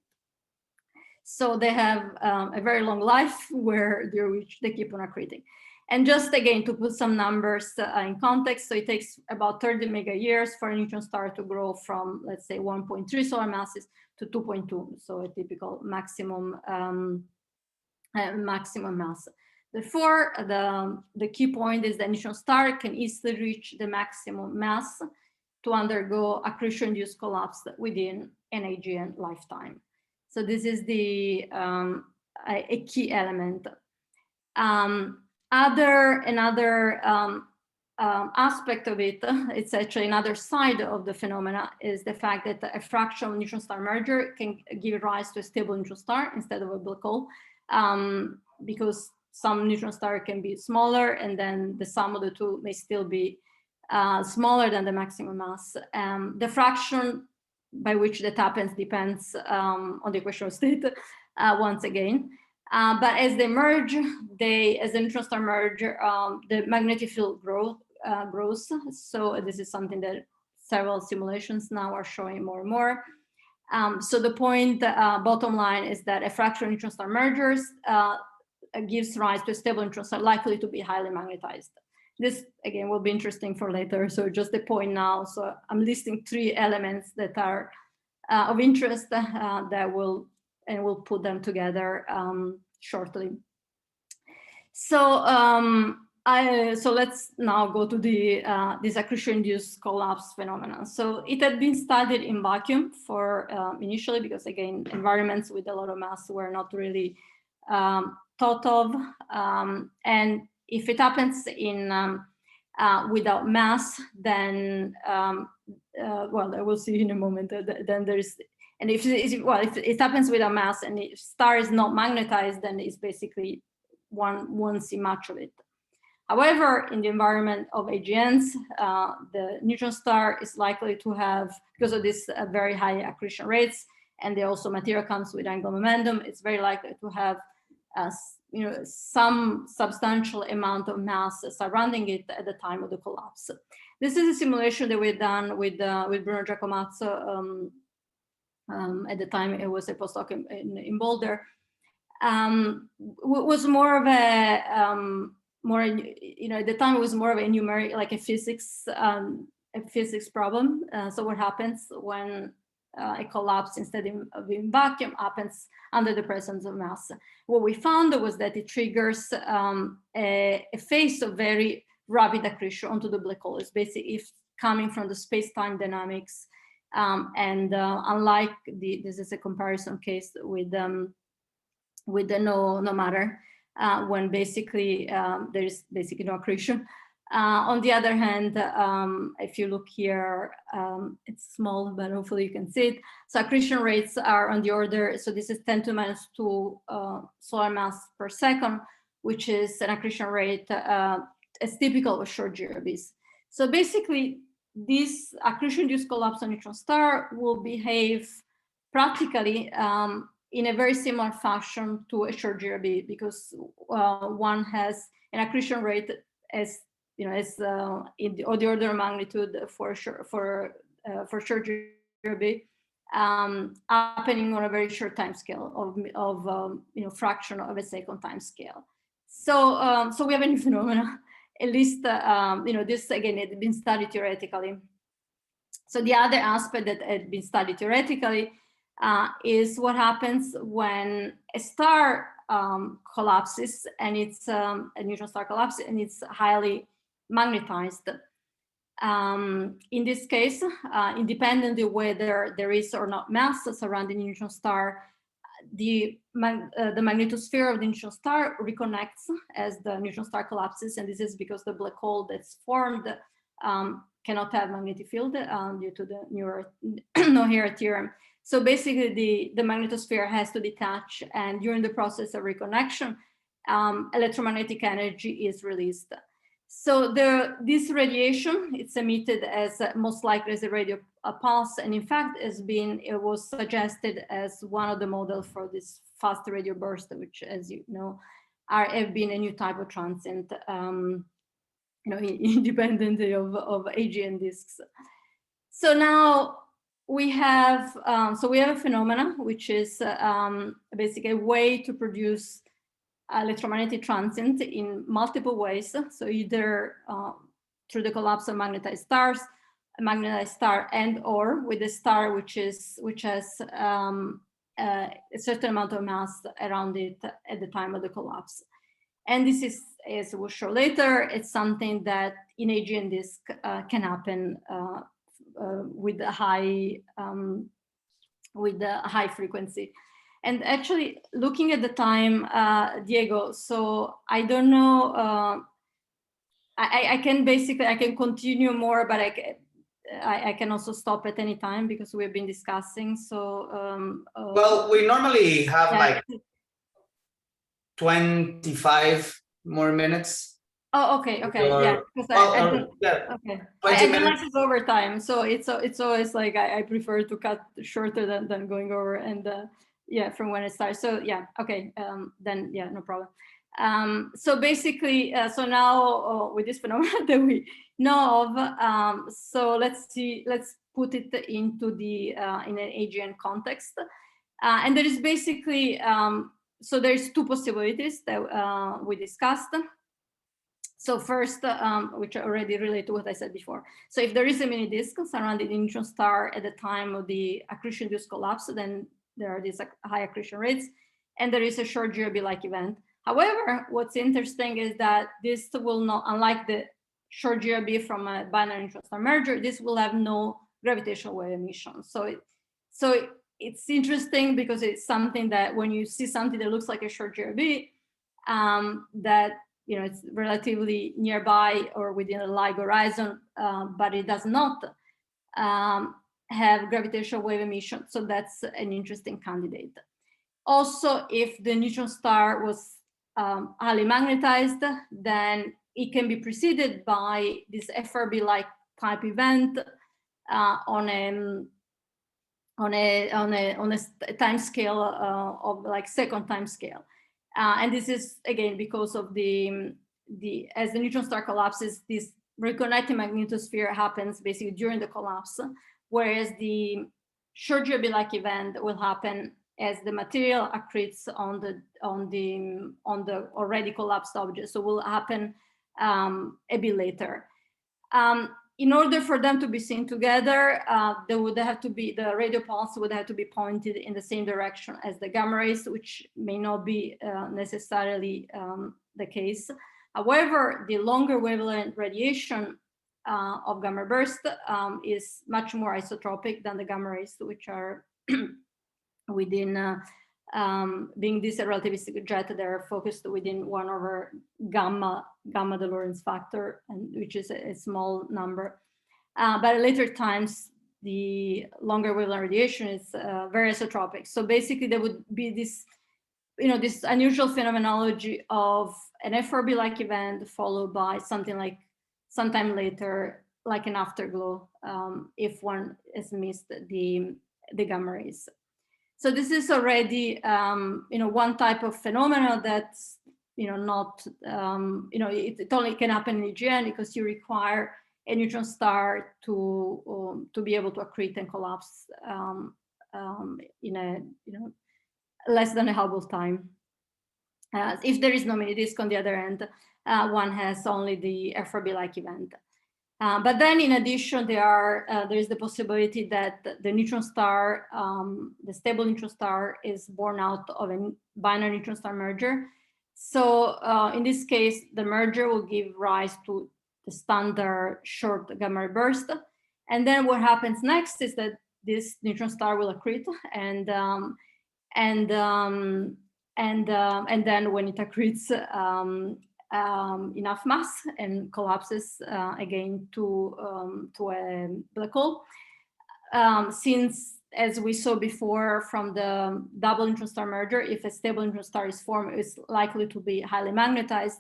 So they have a very long life during which they keep on accreting. And just again, to put some numbers in context, so it takes about 30 mega years for a neutron star to grow from, let's say, 1.3 solar masses to 2.2, so a typical maximum mass. Therefore, the key point is that neutron star can easily reach the maximum mass to undergo accretion-induced collapse within an AGN lifetime. So this is a key element. Another aspect of it, it's actually another side of the phenomena, is the fact that a fractional neutron star merger can give rise to a stable neutron star instead of a black hole, because some neutron star can be smaller, and then the sum of the two may still be smaller than the maximum mass. The fraction by which that happens depends on the equation of state once again. But as they merge, as the neutron star merge, the magnetic field grows. So this is something that several simulations now are showing more and more. So the point, bottom line, is that a fraction of neutron star mergers gives rise to a stable neutron star likely to be highly magnetized. This, again, will be interesting for later. So just the point now. So I'm listing 3 elements that are of interest that we'll put them together shortly. So so let's now go to this accretion-induced collapse phenomenon. So it had been studied in vacuum for initially, because again, environments with a lot of mass were not really thought of, and if it happens without mass, then well, I will see in a moment. Then there's, and if it happens without mass, and if star is not magnetized, then it's basically one won't see much of it. However, in the environment of AGNs, the neutron star is likely to have, because of this very high accretion rates, and also material comes with angular momentum, it's very likely to have some substantial amount of mass surrounding it at the time of the collapse. This is a simulation that we've done with Bruno Giacomazzo. At the time, it was a postdoc in Boulder. Was more of a at the time it was more of a numeric, like a physics problem. So what happens when a collapse instead of in vacuum happens under the presence of mass? What we found was that it triggers a phase of very rapid accretion onto the black hole. It's basically coming from the space-time dynamics, and unlike this is a comparison case with the no matter, when basically there is basically no accretion. On the other hand, if you look here, it's small, but hopefully you can see it. So accretion rates are on the order, so this is 10 to the -2 solar mass per second, which is an accretion rate as typical of short GRBs. So basically, this accretion-induced collapse on neutron star will behave practically in a very similar fashion to a short GRB, because one has an accretion rate as in the order of magnitude for short GRB, happening on a very short time scale of fraction of a second time scale. So so we have a new phenomena. At least this again had been studied theoretically. So the other aspect that had been studied theoretically is what happens when a star collapses, and it's a neutron star collapses, and it's highly magnetized. In this case, independently whether there is or not mass surrounding the neutron star, the magnetosphere of the neutron star reconnects as the neutron star collapses, and this is because the black hole that's formed cannot have magnetic field due to the Noether theorem. So basically, the magnetosphere has to detach, and during the process of reconnection, electromagnetic energy is released. So this radiation, it's emitted as most likely as a radio pulse, and in fact it was suggested as one of the models for this fast radio burst, which, as you know, have been a new type of transient, independently of AGN disks. So now we have a phenomenon which is basically a way to produce electromagnetic transient in multiple ways. So either through the collapse of magnetized stars, a magnetized star, and or with a star which has a certain amount of mass around it at the time of the collapse. And this is, as we'll show later, it's something that in AGN disk can happen with a high frequency. And actually, looking at the time, Diego, so I don't know, I can continue more, but I can also stop at any time because we've been discussing. So well, we normally have like 25 more minutes. Oh, okay, yeah. Yeah, okay. 20 minutes. I over time, so it's always like I prefer to cut shorter than going over, and yeah, from when it starts. So yeah, okay, then yeah, no problem. So basically, so now with this phenomenon that we know of, so let's put it into the in an AGN context, and there is basically so there's two possibilities that we discussed. So first, which already relate to what I said before. So if there is a mini disk surrounding the neutron star at the time of the accretion-induced collapse, then there are these high accretion rates, and there is a short GRB-like event. However, what's interesting is that this will not, unlike the short GRB from a binary neutron star merger, this will have no gravitational wave emission. So it's interesting because it's something that when you see something that looks like a short GRB, that it's relatively nearby or within a LIGO horizon, but it does not have gravitational wave emission. So that's an interesting candidate. Also, if the neutron star was highly magnetized, then it can be preceded by this FRB-like type event on a time scale of like second time scale. And this is again because of as the neutron star collapses, this reconnecting magnetosphere happens basically during the collapse, whereas the short GRB-like event will happen as the material accretes on the already collapsed object. So will happen a bit later. In order for them to be seen together, there would have to be, the radio pulse would have to be pointed in the same direction as the gamma rays, which may not be necessarily the case. However, the longer wavelength radiation of gamma burst is much more isotropic than the gamma rays, which are within, being this a relativistic jet, they're focused within 1 over gamma the Lorentz factor, and which is a small number. But at later times, the longer wavelength radiation is very isotropic. So basically, there would be this this unusual phenomenology of an FRB-like event followed by something like sometime later, like an afterglow, if one has missed the gamma rays. So this is already, one type of phenomena that's, not, it only can happen in EGN because you require a neutron star to be able to accrete and collapse in a, less than a Hubble time. If there is no mini disk on the other end, one has only the FRB-like event. But then in addition, there is the possibility that the neutron star, the stable neutron star, is born out of a binary neutron star merger. So in this case, the merger will give rise to the standard short gamma ray burst. And then what happens next is that this neutron star will accrete, and then when it accretes enough mass and collapses again to a black hole, since, as we saw before from the double neutron star merger, if a stable neutron star is formed, it's likely to be highly magnetized.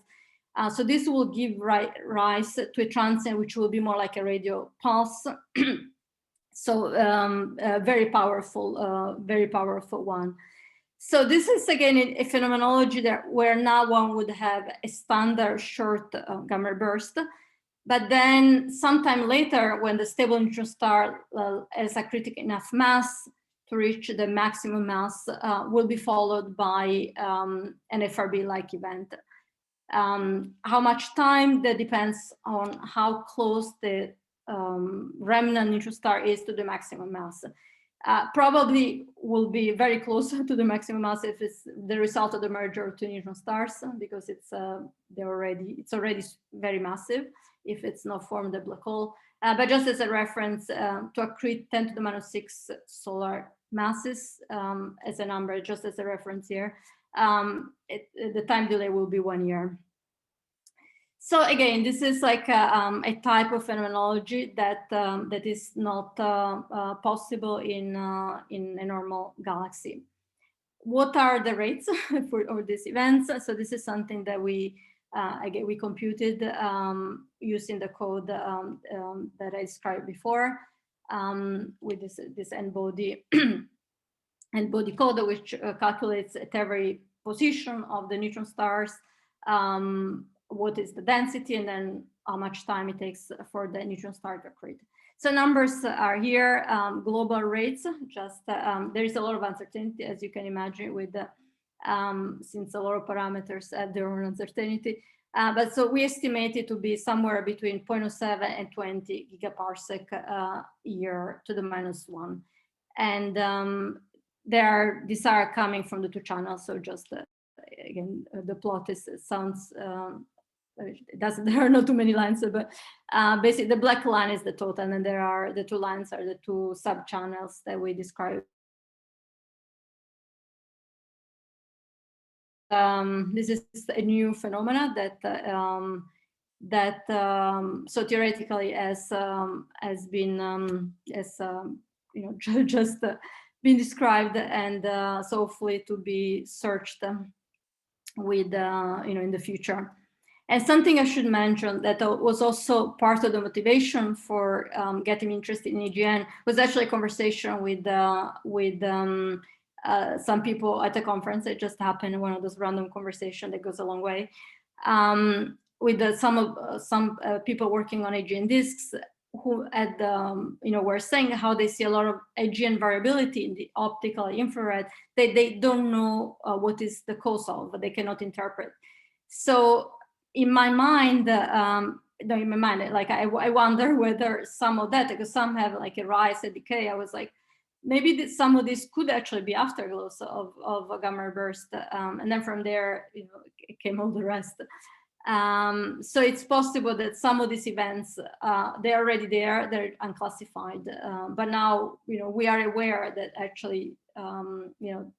So this will give rise to a transient, which will be more like a radio pulse. So a very powerful one. So this is again a phenomenology where now one would have a standard short gamma ray burst, but then sometime later, when the stable neutron star has accreted enough mass to reach the maximum mass, will be followed by an FRB-like event. How much time? That depends on how close the remnant neutron star is to the maximum mass. Probably will be very close to the maximum mass if it's the result of the merger of two neutron stars, because it's already very massive if it's not formed a black hole. But just as a reference, to accrete 10 to the minus 6 solar masses as a number, just as a reference here, the time delay will be 1 year. So again, this is like a type of phenomenology that is not possible in a normal galaxy. What are the rates for these events? So this is something that we computed using the code that I described before, with this n-body code, which calculates at every position of the neutron stars what is the density, and then how much time it takes for the neutron star to accrete. So numbers are here, global rates. Just there is a lot of uncertainty, as you can imagine, with the, since a lot of parameters have their own uncertainty. But so we estimate it to be somewhere between 0.07 and 20 gigaparsec year to the minus 1. And these are coming from the two channels. So just again, the plot sounds. There are not too many lines, but basically the black line is the total, and the two lines are the two sub-channels that we described. This is a new phenomena that so theoretically has been just been described, and so hopefully to be searched with in the future. And something I should mention that was also part of the motivation for getting interested in EGN was actually a conversation with some people at a conference. It just happened, one of those random conversations that goes a long way, with some people working on EGN disks who had were saying how they see a lot of EGN variability in the optical infrared. They don't know what is the cause of, but they cannot interpret. So in my mind, like I wonder whether some of that, because some have like a rise and decay. I was like, maybe some of this could actually be afterglows of a gamma burst, and then from there, it came all the rest. So it's possible that some of these events, they're already there, they're unclassified, but now we are aware that actually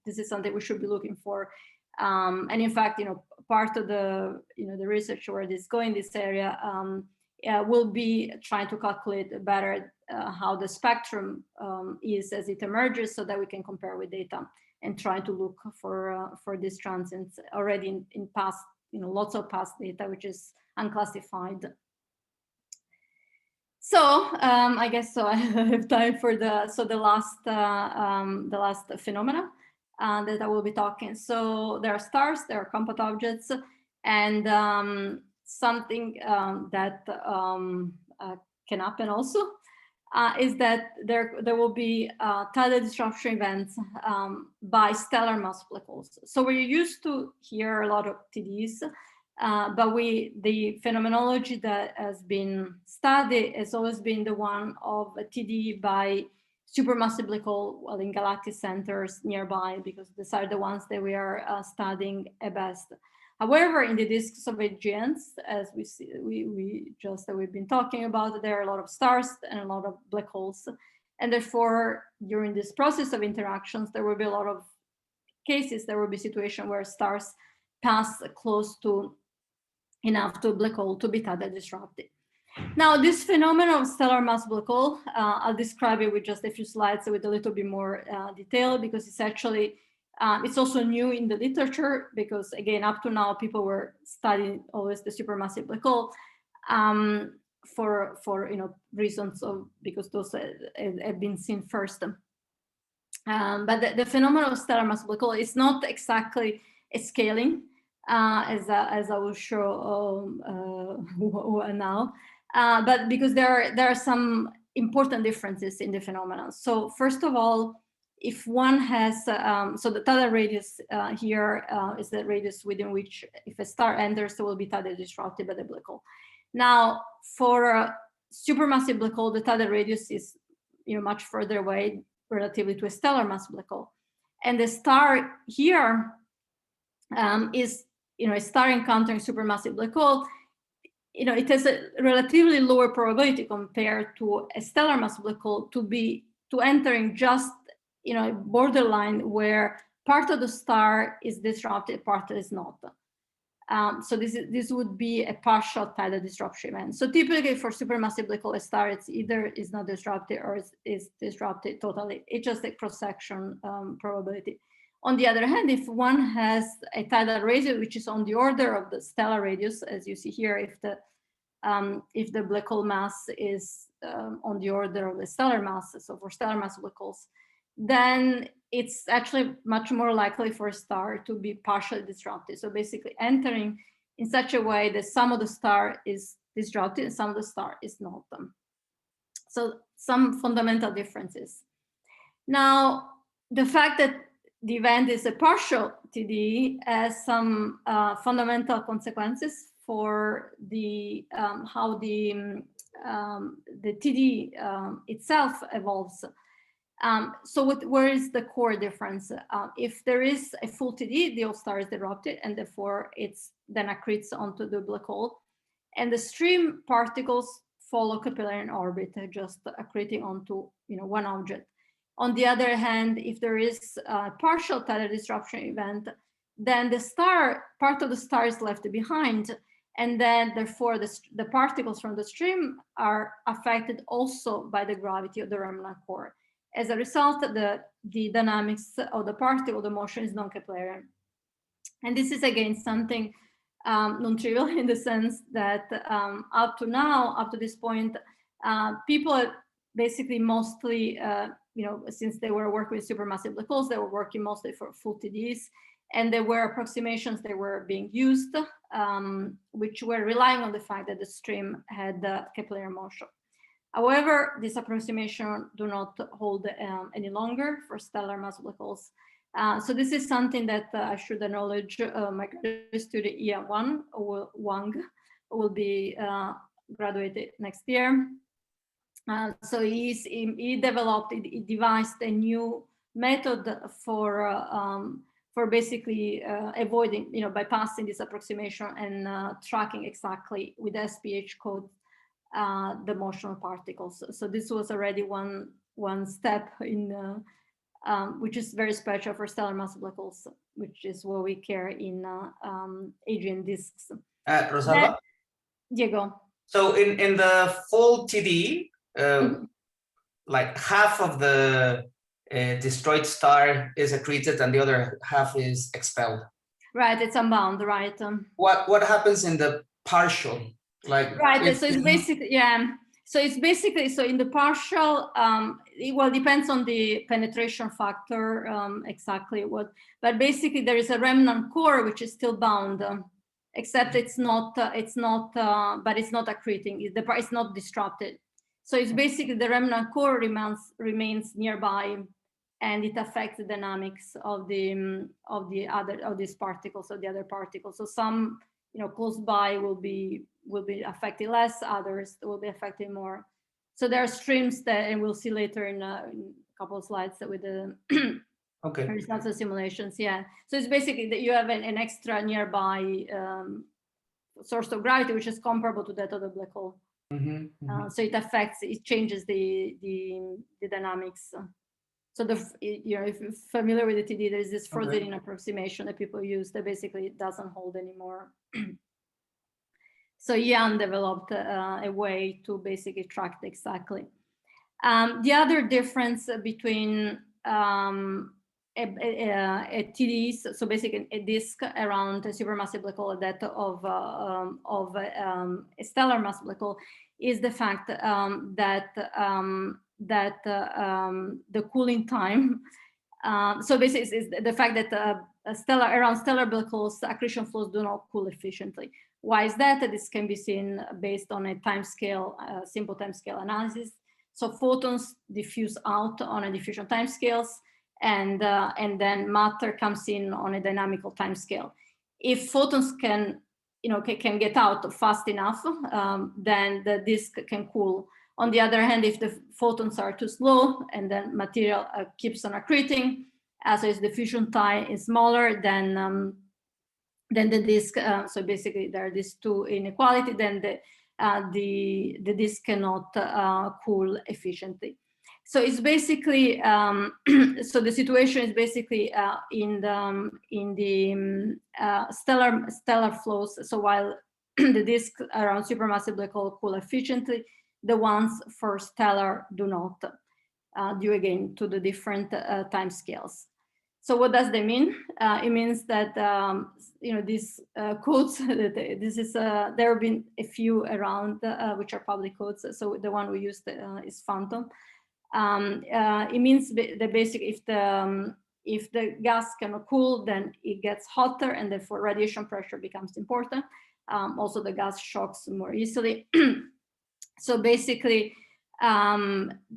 this is something we should be looking for. And in fact, part of the the research where this going this area will be trying to calculate better how the spectrum is as it emerges, so that we can compare with data. and try to look for these transients already in past, lots of past data, which is unclassified. So I guess so. I have time for the last phenomena that I will be talking. So there are stars, there are compact objects, and something that can happen also is that there will be tidal disruption events by stellar mass black holes. So we're used to hear a lot of TDs, but the phenomenology that has been studied has always been the one of a TD by supermassive black hole, well, in galactic centers nearby, because these are the ones that we are studying at best. However, in the disks of giants, as we see, we've been talking about, there are a lot of stars and a lot of black holes, and therefore, during this process of interactions, there will be a lot of cases. There will be situations where stars pass close to enough to a black hole to be tidal disrupted. Now, this phenomenon of stellar mass black hole, I'll describe it with just a few slides with a little bit more detail, because it's actually it's also new in the literature, because again, up to now, people were studying always the supermassive black hole for reasons of, because those have been seen first. But the phenomenon of stellar mass black hole is not exactly a scaling, as I will show now, but because there are some important differences in the phenomenon. So first of all, if one has, so the tidal radius here is the radius within which if a star enters, it will be tidal disrupted by the black hole. Now, for a supermassive black hole, the tidal radius is much further away relatively to a stellar mass black hole. And the star here is a star encountering supermassive black hole. It has a relatively lower probability compared to a stellar mass black hole to entering just a borderline where part of the star is disrupted, part is not. So this would be a partial tidal disruption event. So typically for supermassive black hole, a star it's either is not disrupted or is disrupted totally. It's just a cross-section probability. On the other hand, if one has a tidal radius which is on the order of the stellar radius, as you see here, if the black hole mass is on the order of the stellar mass, so for stellar mass black holes, then it's actually much more likely for a star to be partially disrupted. So basically entering in such a way that some of the star is disrupted and some of the star is not. So some fundamental differences. Now, the fact that the event is a partial TD has some fundamental consequences for the how the TD itself evolves. So where is the core difference? If there is a full TD, the whole star is disrupted, and therefore it's then accretes onto the black hole, and the stream particles follow Capillarian orbit, just accreting onto one object. On the other hand, if there is a partial tidal disruption event, then the star, part of the star is left behind, and then therefore the particles from the stream are affected also by the gravity of the remnant core. As a result, the dynamics of the particle, the motion is non-Keplerian. And this is again something non-trivial in the sense that up to now, up to this point, people basically mostly, since they were working with supermassive black holes, they were working mostly for full TDs, and there were approximations that were being used, which were relying on the fact that the stream had Keplerian motion. However, this approximation do not hold any longer for stellar mass black holes. So this is something that I should acknowledge. My graduate student Ian Wang will be graduated next year. So he developed, he devised a new method for basically avoiding, bypassing this approximation and tracking exactly with SPH code the motional particles. So this was already one step in which is very special for stellar mass black holes, which is what we care in Adrian disks. Rosalba? Diego. So in the full TD, like half of the a destroyed star is accreted and the other half is expelled. Right, it's unbound, right? What happens in the partial? Like right, so it's basically, yeah. So it's basically, so in the partial, it depends on the penetration factor, exactly what, but basically there is a remnant core which is still bound, except it's not but it's not accreting, it's not disrupted. So it's basically the remnant core remains nearby, and it affects the dynamics of these particles, of the other particles. So some, close by will be affected less, others will be affected more. So there are streams that, and we'll see later in a couple of slides with the okay. results of simulations. Yeah. So it's basically that you have an extra nearby source of gravity, which is comparable to that of the black hole. So it changes the dynamics. So if you're familiar with the TD, there is this frozen approximation that people use that basically doesn't hold anymore. So Jan developed a way to basically track it exactly. The other difference between TDs, so basically a disk around a supermassive black hole, that of a stellar mass black hole, is the fact that the cooling time. So basically, is the fact that around stellar black holes, accretion flows do not cool efficiently. Why is that? This can be seen based on a time scale, simple time scale analysis. So photons diffuse out on a diffusion time scales, and then matter comes in on a dynamical time scale. If photons can get out fast enough, then the disk can cool. On the other hand, if the photons are too slow and then material keeps on accreting, as its diffusion time is smaller, then the disk, so basically there are these two inequality, then the disk cannot cool efficiently. So it's basically, so the situation is basically in the stellar flows. So while the disk around supermassive black hole cool efficiently, the ones for stellar do not, due again to the different time scales. So what does that mean? It means that these codes. This is there have been a few around which are public codes. So the one we used is Phantom. It means that basically if the gas cannot cool, then it gets hotter, and therefore radiation pressure becomes important. Also, the gas shocks more easily. So basically,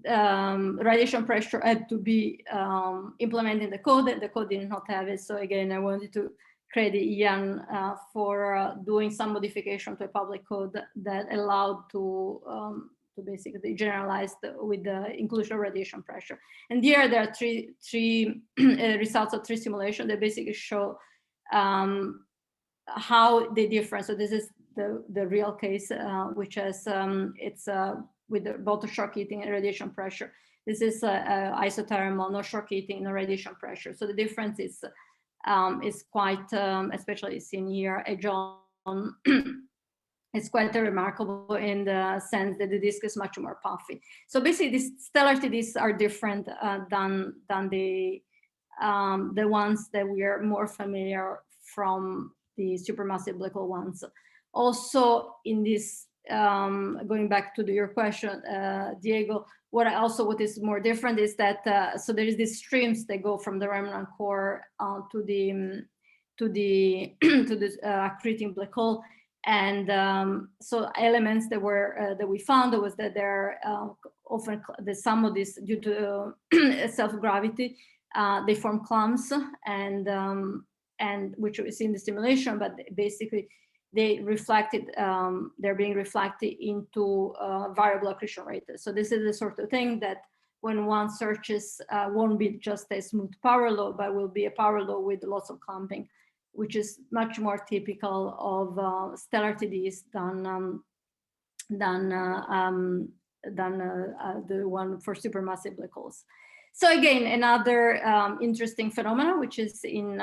radiation pressure had to be implemented in the code, and the code did not have it. So again, I wanted to credit Ian for doing some modification to a public code that allowed to basically generalize with the inclusion of radiation pressure. And here there are three results of 3 simulations that basically show how they differ. So this is the real case, which has it's with both shock heating and radiation pressure. This is isothermal, no shock heating, no radiation pressure. So the difference is quite, especially seen here, John. It's quite remarkable in the sense that the disk is much more puffy. So basically, these stellar TDs are different than the ones that we are more familiar from the supermassive black hole ones. Also, in this, going back to your question, Diego, what is more different is that so there is these streams that go from the remnant core to the accreting black hole. And so elements that we found was that there are often some of this due to self-gravity, they form clumps, and which we see in the simulation, but basically they reflected, they're being reflected into variable accretion rate. So this is the sort of thing that when one searches won't be just a smooth power law, but will be a power law with lots of clumping, which is much more typical of stellar TDs than the one for supermassive black holes. So again, another interesting phenomenon, which is in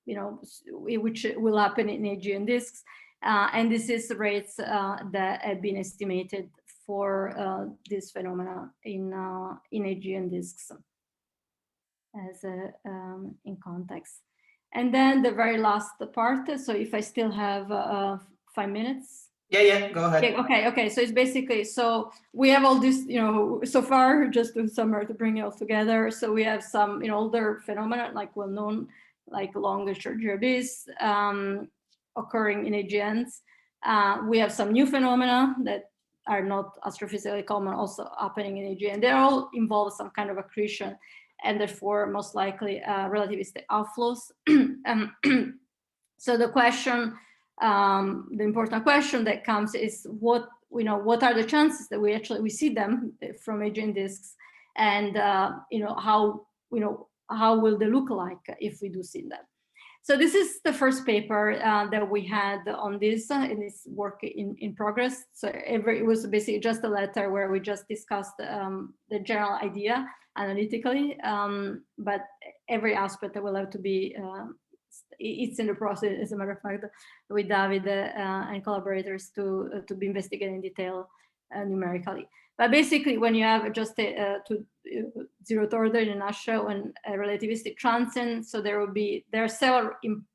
which will happen in AGN disks, and this is rates that have been estimated for this phenomena in AGN disks. as in context. And then the very last part. So if I still have 5 minutes. Yeah, go ahead. Okay. So it's basically, so we have all this, so far, just to summarize, to bring it all together. So we have some, older phenomena, like well-known, like long and short GRBs occurring in AGNs. We have some new phenomena that are not astrophysically common, also happening in AGN. They all involve some kind of accretion, and therefore most likely relativistic outflows. So the question, the important question that comes is what are the chances that we see them from AGN disks, and how will they look like if we do see them. So this is the first paper that we had on this in this work in progress. So it was basically just a letter where we just discussed the general idea analytically, but every aspect will have to be, it's in the process, as a matter of fact, with David and collaborators to be investigated in detail numerically. But basically, when you have just zeroth order in a nutshell and a relativistic transient, so there are several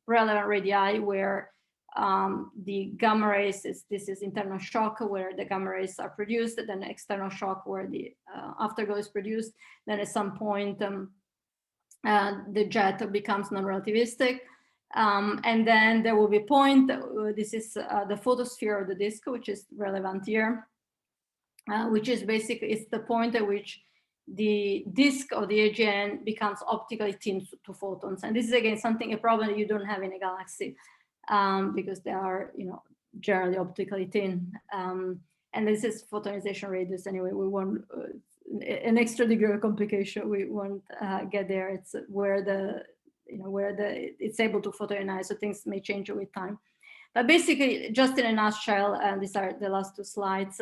relevant radii where the gamma rays this is internal shock where the gamma rays are produced, then external shock where the afterglow is produced. Then at some point the jet becomes non-relativistic. And then there will be a point, this is the photosphere of the disk, which is relevant here, which is basically, it's the point at which the disk of the AGN becomes optically thin to photons. And this is, again, a problem that you don't have in a galaxy because they are, generally optically thin. And this is photonization radius. Anyway, we want an extra degree of complication. We won't get there. It's where it's able to photoionize, so things may change with time. But basically, just in a nutshell, and these are the last two slides.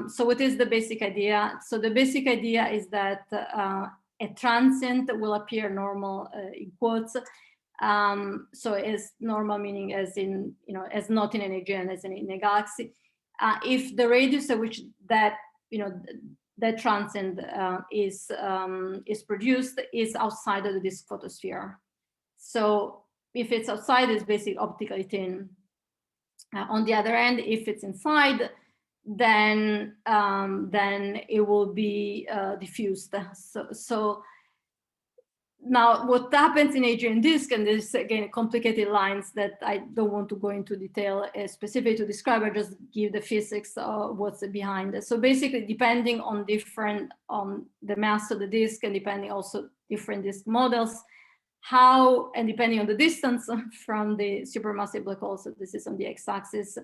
So what is the basic idea? So the basic idea is that a transient will appear normal in quotes. So as normal meaning as in, as not in an AGN, as in a galaxy. If the radius at which that, that transient is produced is outside of the disk photosphere. So if it's outside, it's basically optically thin. On the other end, if it's inside, then it will be diffused. So now what happens in AGN disk, and this again complicated lines that I don't want to go into detail specifically to describe, I just give the physics of what's behind it. So basically, depending on the mass of the disk and depending also different disk models, and depending on the distance from the supermassive black hole, so this is on the x-axis,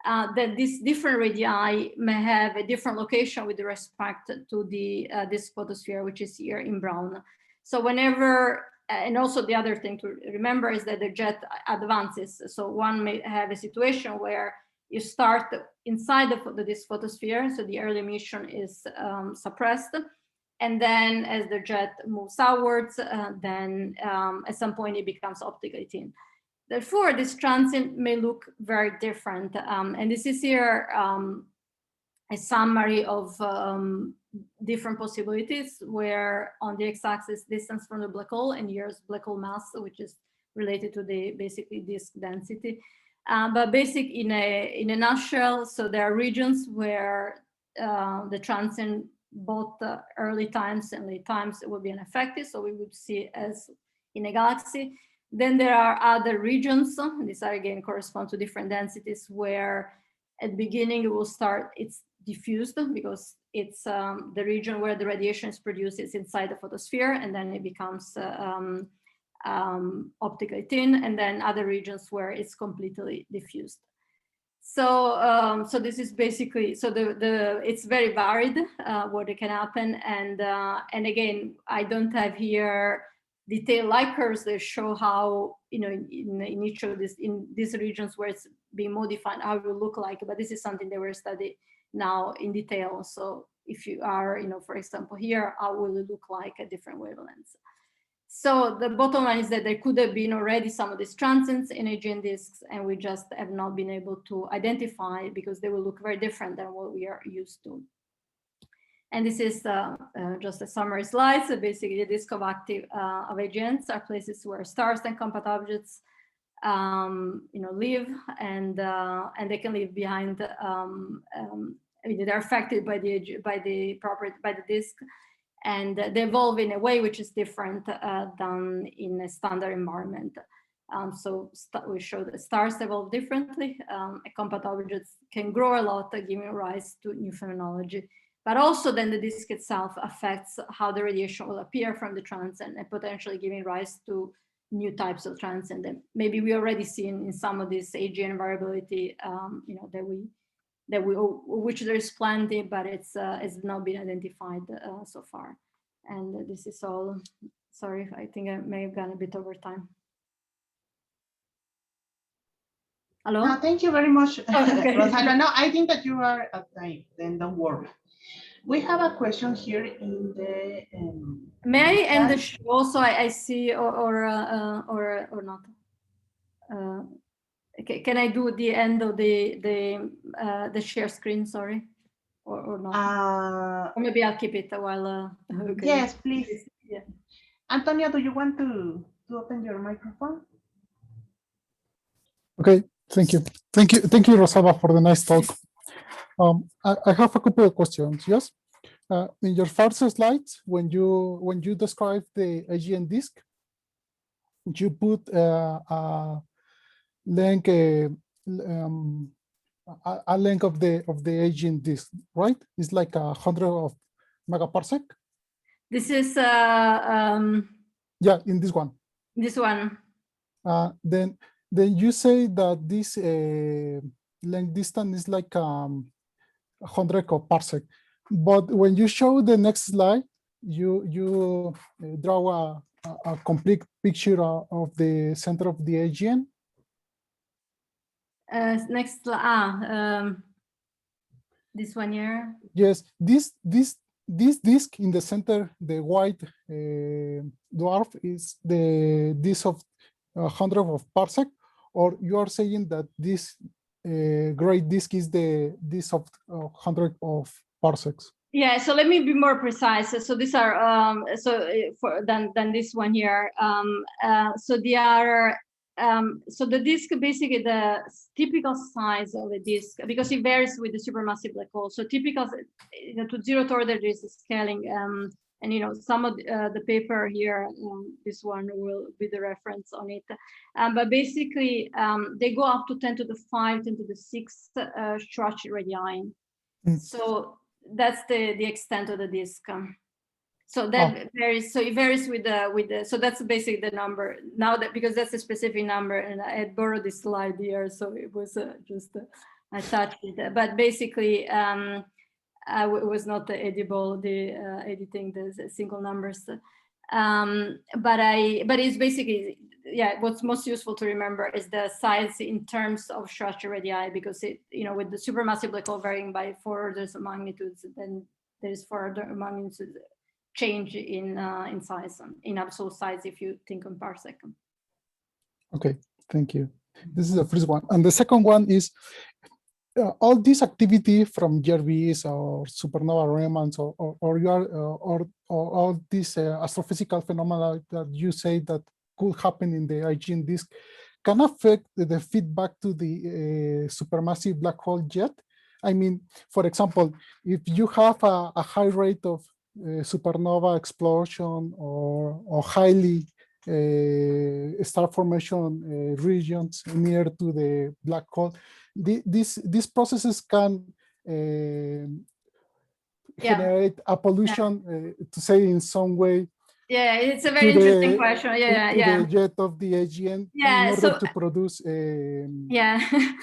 that these different radii may have a different location with respect to the disk photosphere, which is here in brown. So whenever, and also the other thing to remember is that the jet advances. So one may have a situation where you start inside the disk photosphere, so the early emission is suppressed. And then as the jet moves outwards, then at some point it becomes optically thin. Therefore, this transient may look very different. And this is here a summary of different possibilities where on the x-axis distance from the black hole and here's black hole mass, which is related to the basically disk density. But basic in a nutshell, so there are regions where the transient both early times and late times it will be unaffected, so we would see as in a galaxy. Then there are other regions, these are again correspond to different densities, where at the beginning it will start, it's diffused because it's the region where the radiation is produced is inside the photosphere, and then it becomes optically thin, and then other regions where it's completely diffused. So so this is basically, so it's very varied what it can happen, and again, I don't have here detailed light curves that show how, in each of these regions where it's being modified, how it will look like, but this is something that we're studying now in detail. So if you are, for example, here, how will it look like at different wavelengths? So the bottom line is that there could have been already some of these transients in AGN disks, and we just have not been able to identify because they will look very different than what we are used to. And this is just a summary slide. So basically, the disk of active of AGNs are places where stars and compact objects, live, and they can leave behind. I mean, they're affected by the disk, and they evolve in a way which is different than in a standard environment. So we show that stars evolve differently. Compact objects can grow a lot, giving rise to new phenomenology. But also then the disk itself affects how the radiation will appear from the transient and potentially giving rise to new types of transient that maybe we already see in some of this AGN variability, which there's plenty, but it's not been identified so far. And this is all. Sorry, I think I may have gone a bit over time. Hello? No, thank you very much, Okay. Rosario. No, I think that you are at time, then don't worry. We have a question here in the. May I end the show so I see or not? Can I do the end of the share screen? Sorry, or not? Or maybe I'll keep it while. Okay. Yes, please. Yeah. Antonio, do you want to open your microphone? Okay, thank you. Thank you, Rosalba, for the nice talk. I have a couple of questions. Yes, in your first slides, when you describe the AGN disk, you put a length of the AGN disk, right? It's like 100 of megaparsec. This is yeah, in this one. This one. Then you say that this length distance is like 100 parsec, but when you show the next slide, you draw a complete picture of the center of the AGN. Next, this one here. Yes, this disk in the center, the white dwarf, is the disk of 100 of parsec, or you are saying that this gray disk is the disk of 100 of parsecs? Yeah, so let me be more precise. So these are than this one here. So they are so the disk, basically the typical size of the disk, because it varies with the supermassive black hole. So typical, to zeroth order, there is a scaling, and some of the paper here, this one will be the reference on it. But basically, they go up to 10 to the 5, 10 to the 6 Schwarzschild radii. So that's the extent of the disk. So that varies. So it varies with the. So that's basically the number now, that because that's a specific number, and I had borrowed this slide here, so it was just I touched it. But basically, it was not edible. The editing the single numbers. But it's basically, yeah. What's most useful to remember is the size in terms of Schwarzschild radii, because it, with the supermassive black hole varying by 4 orders of magnitudes, then there is 4 orders of magnitudes change in size, in absolute size, if you think on parsec. Okay, thank you. This is the first one, and the second one is all this activity from GRBs or supernova remnants or all these astrophysical phenomena that you say that could happen in the AGN disk can affect the feedback to the supermassive black hole jet. I mean, for example, if you have a high rate of supernova explosion or highly star formation regions near to the black hole, these processes can generate a pollution, to say in some way. Yeah, it's a very interesting question. The jet of the AGN, in order to produce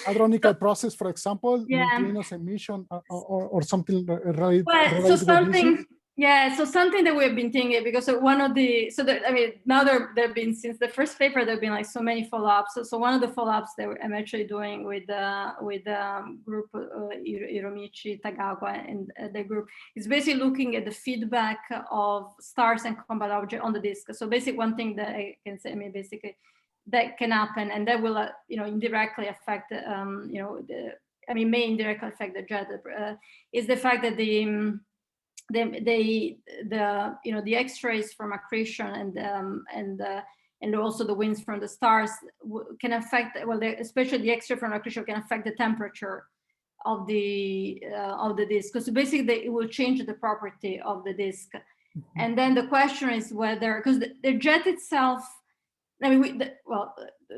hadronical process, for example, neutrinos emission or something related. Well, so something. Yeah, so something that we've been thinking, because one of the, now there have been, since the first paper, there have been like so many follow-ups. So one of the follow-ups that I'm actually doing with group Hiromichi, Tagawa, and the group is basically looking at the feedback of stars and compact objects on the disk. So basically one thing that I can say, basically that can happen, and that will, indirectly affect, may indirectly affect the jet, is the fact that the X-rays from accretion and also the winds from the stars can affect, well, especially the X-ray from accretion can affect the temperature of the disk. So basically, it will change the property of the disk. And then the question is whether, because the jet itself, I mean,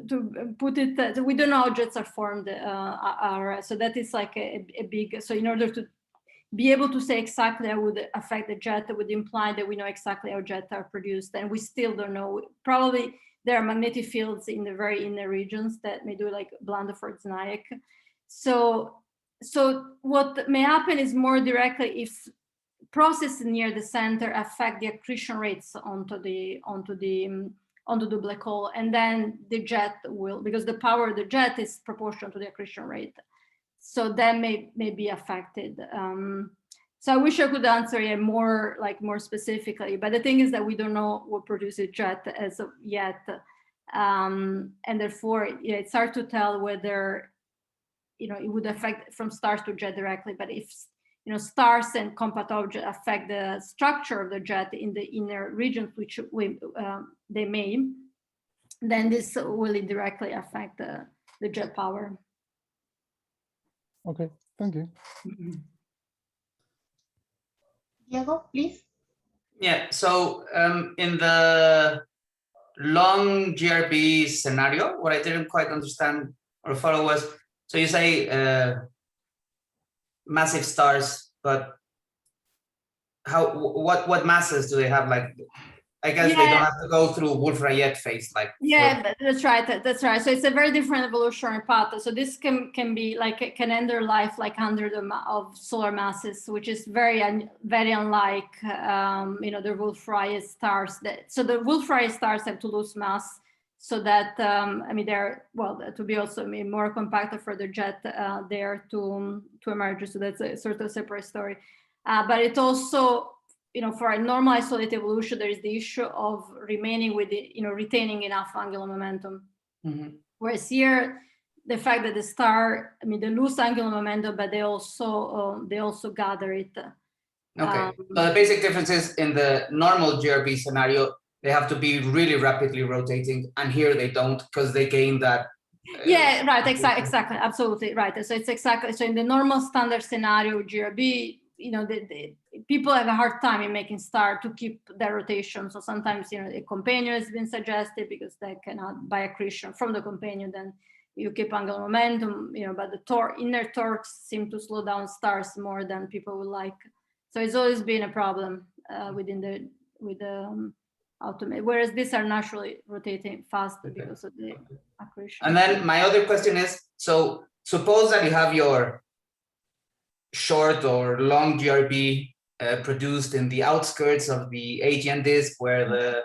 to put it, we don't know how jets are formed. So that is like a big. So in order to be able to say exactly how would affect the jet, that would imply that we know exactly how jets are produced, and we still don't know. Probably there are magnetic fields in the very inner regions that may do like Blandford-Znaiec. So what may happen is more directly if processes near the center affect the accretion rates onto the black hole, and then the jet will, because the power of the jet is proportional to the accretion rate. So that may be affected. So I wish I could answer it more specifically, but the thing is that we don't know what produces jet as of yet, and therefore it's hard to tell whether it would affect from stars to jet directly. But if stars and compact objects affect the structure of the jet in the inner regions, which they may, then this will directly affect the jet power. Okay, thank you. Diego, please. Yeah, so in the long GRB scenario, what I didn't quite understand or follow was, so you say massive stars, but what masses do they have? Like, I guess they don't have to go through Wolf-Rayet phase, like. Yeah, that's right. That's right. So it's a very different evolutionary path. So this can be like, can end their life like hundreds of solar masses, which is very unlike the Wolf-Rayet stars. So the Wolf-Rayet stars have to lose mass, so that they're, well, to be also more compact for the jet there to emerge. So that's a sort of separate story. But it also, for a normal isolated evolution, there is the issue of remaining with the, retaining enough angular momentum. Mm-hmm. Whereas here, the fact that the star, they lose angular momentum, but they also gather it. Okay. So the basic difference is in the normal GRB scenario, they have to be really rapidly rotating, and here they don't, because they gain that. Yeah, right. Exactly. Absolutely right. So it's exactly, so in the normal standard scenario GRB, the people have a hard time in making star to keep their rotation. So sometimes, a companion has been suggested because they cannot, by accretion from the companion, then you keep angular momentum, but the inner torques seem to slow down stars more than people would like. So it's always been a problem with the automate, whereas these are naturally rotating faster because of the accretion. And then my other question is, so suppose that you have your short or long GRB produced in the outskirts of the AGN disk, where the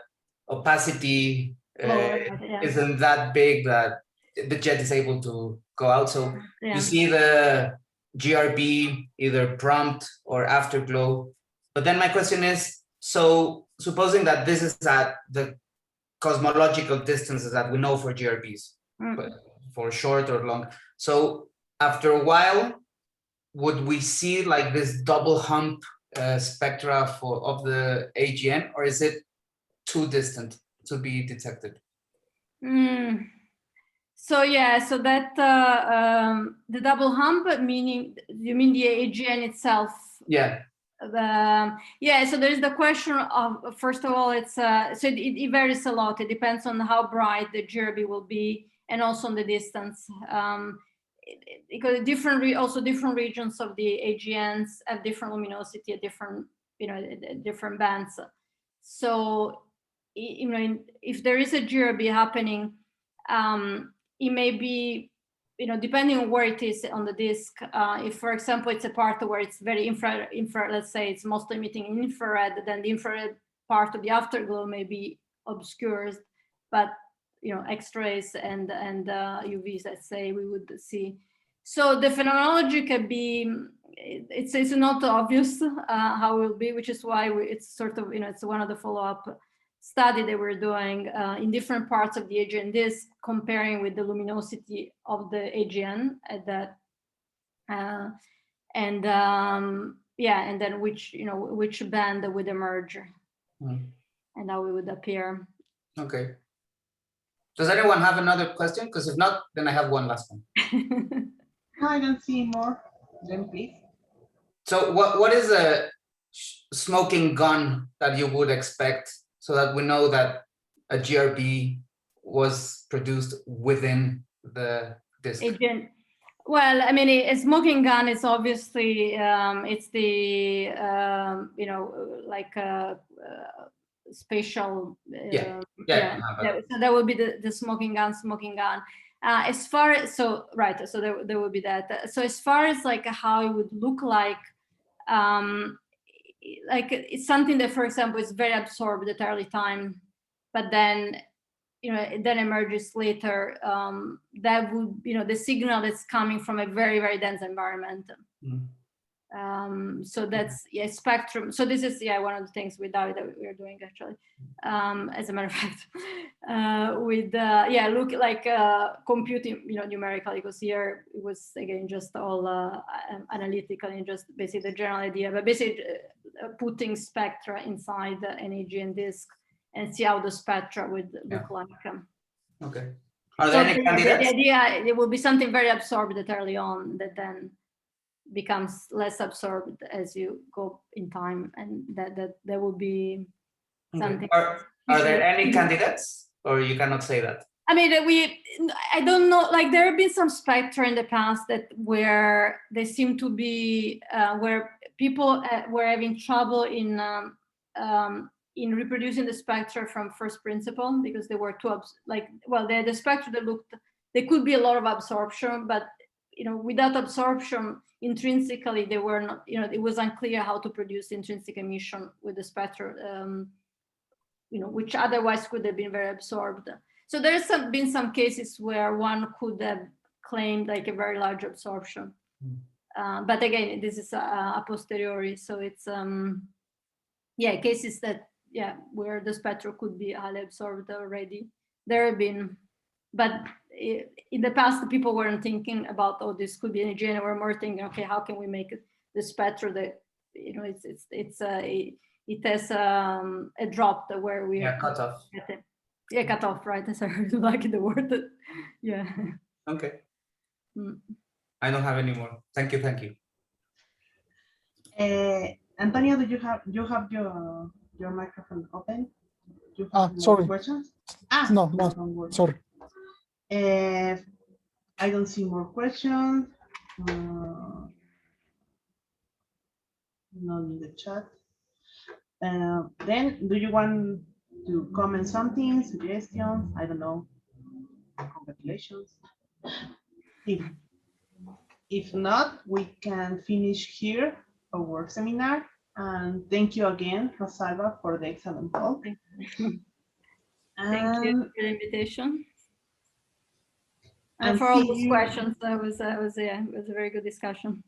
opacity isn't that big that the jet is able to go out. So you see the GRB either prompt or afterglow. But then my question is, so supposing that this is at the cosmological distances that we know for GRBs, but for short or long. So after a while, would we see like this double hump spectra of the AGN, or is it too distant to be detected? So so that the double hump, meaning, you mean the AGN itself? Yeah. So there is the question of, first of all, it's so it varies a lot. It depends on how bright the GRB will be, and also on the distance. Because different regions of the AGNs have different luminosity at different different bands. So if there is a GRB happening, it may be depending on where it is on the disk. If, for example, it's a part where it's very infrared, let's say it's mostly emitting infrared, then the infrared part of the afterglow may be obscured, but X-rays and UVs, let's say, we would see. So the phenomenology can be, it's not obvious how it will be, which is why it's sort of, it's one of the follow-up study that we're doing in different parts of the AGN disk, comparing with the luminosity of the AGN at that. yeah, and then which band would emerge Mm. and how it would appear. Okay. Does anyone have another question? Because if not, then I have one last one. No, I don't see more. Then please. So what is a smoking gun that you would expect so that we know that a GRB was produced within the disk? Agent. Well, I mean, a smoking gun is obviously it's the like a spatial. Yeah. So that would be the smoking gun. As far as so there would be that. So as far as like how it would look like it's something that, for example, is very absorbed at early time, but then it then emerges later. That would the signal is coming from a very, very dense environment. So that's spectrum. So this is one of the things with DAVI that we are doing actually. As a matter of fact, with look like computing numerically, because here it was again just all analytical and just basically the general idea, but basically putting spectra inside an AGN disk and see how the spectra would look like. Okay. Are there any candidates? The idea it will be something very absorbed at early on that then becomes less absorbed as you go in time, and that will be something. Are there any candidates, or you cannot say that? I mean, I don't know. Like there have been some spectra in the past that where they seem to be where people were having trouble in reproducing the spectra from first principle because they were too the spectra that looked, there could be a lot of absorption, but without absorption intrinsically they were not, it was unclear how to produce intrinsic emission with the spectra, which otherwise could have been very absorbed. So there's been some cases where one could have claimed like a very large absorption, but again, this is a posteriori. So it's cases that where the spectra could be highly absorbed already. There have been, but in the past, the people weren't thinking about, oh, this could be an AGN. We're more thinking, okay, how can we make the spectra that it has a drop that where we cut off. Cut off, right? That's I like the word. Okay. I don't have any more. Thank you. Antonio, do you have your microphone open? Do you have sorry. questions? No, sorry. I don't see more questions. Not in the chat. Then, do you want to comment something, suggestions? I don't know. Congratulations. If not, we can finish here our work seminar. And thank you again, Rosalba, for the excellent talk. Thank you for the invitation. And for all those questions, it was a very good discussion.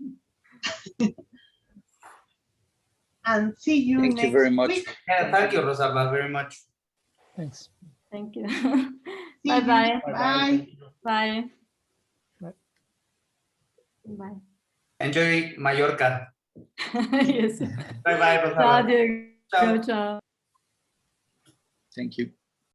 And see you next week. Thank you very much. Thank you, Rosalba, very much. Thanks. Thank you. Bye-bye. Bye. Bye. Bye. Enjoy Mallorca. Yes. Bye-bye, Rosalba. Ciao. Thank you.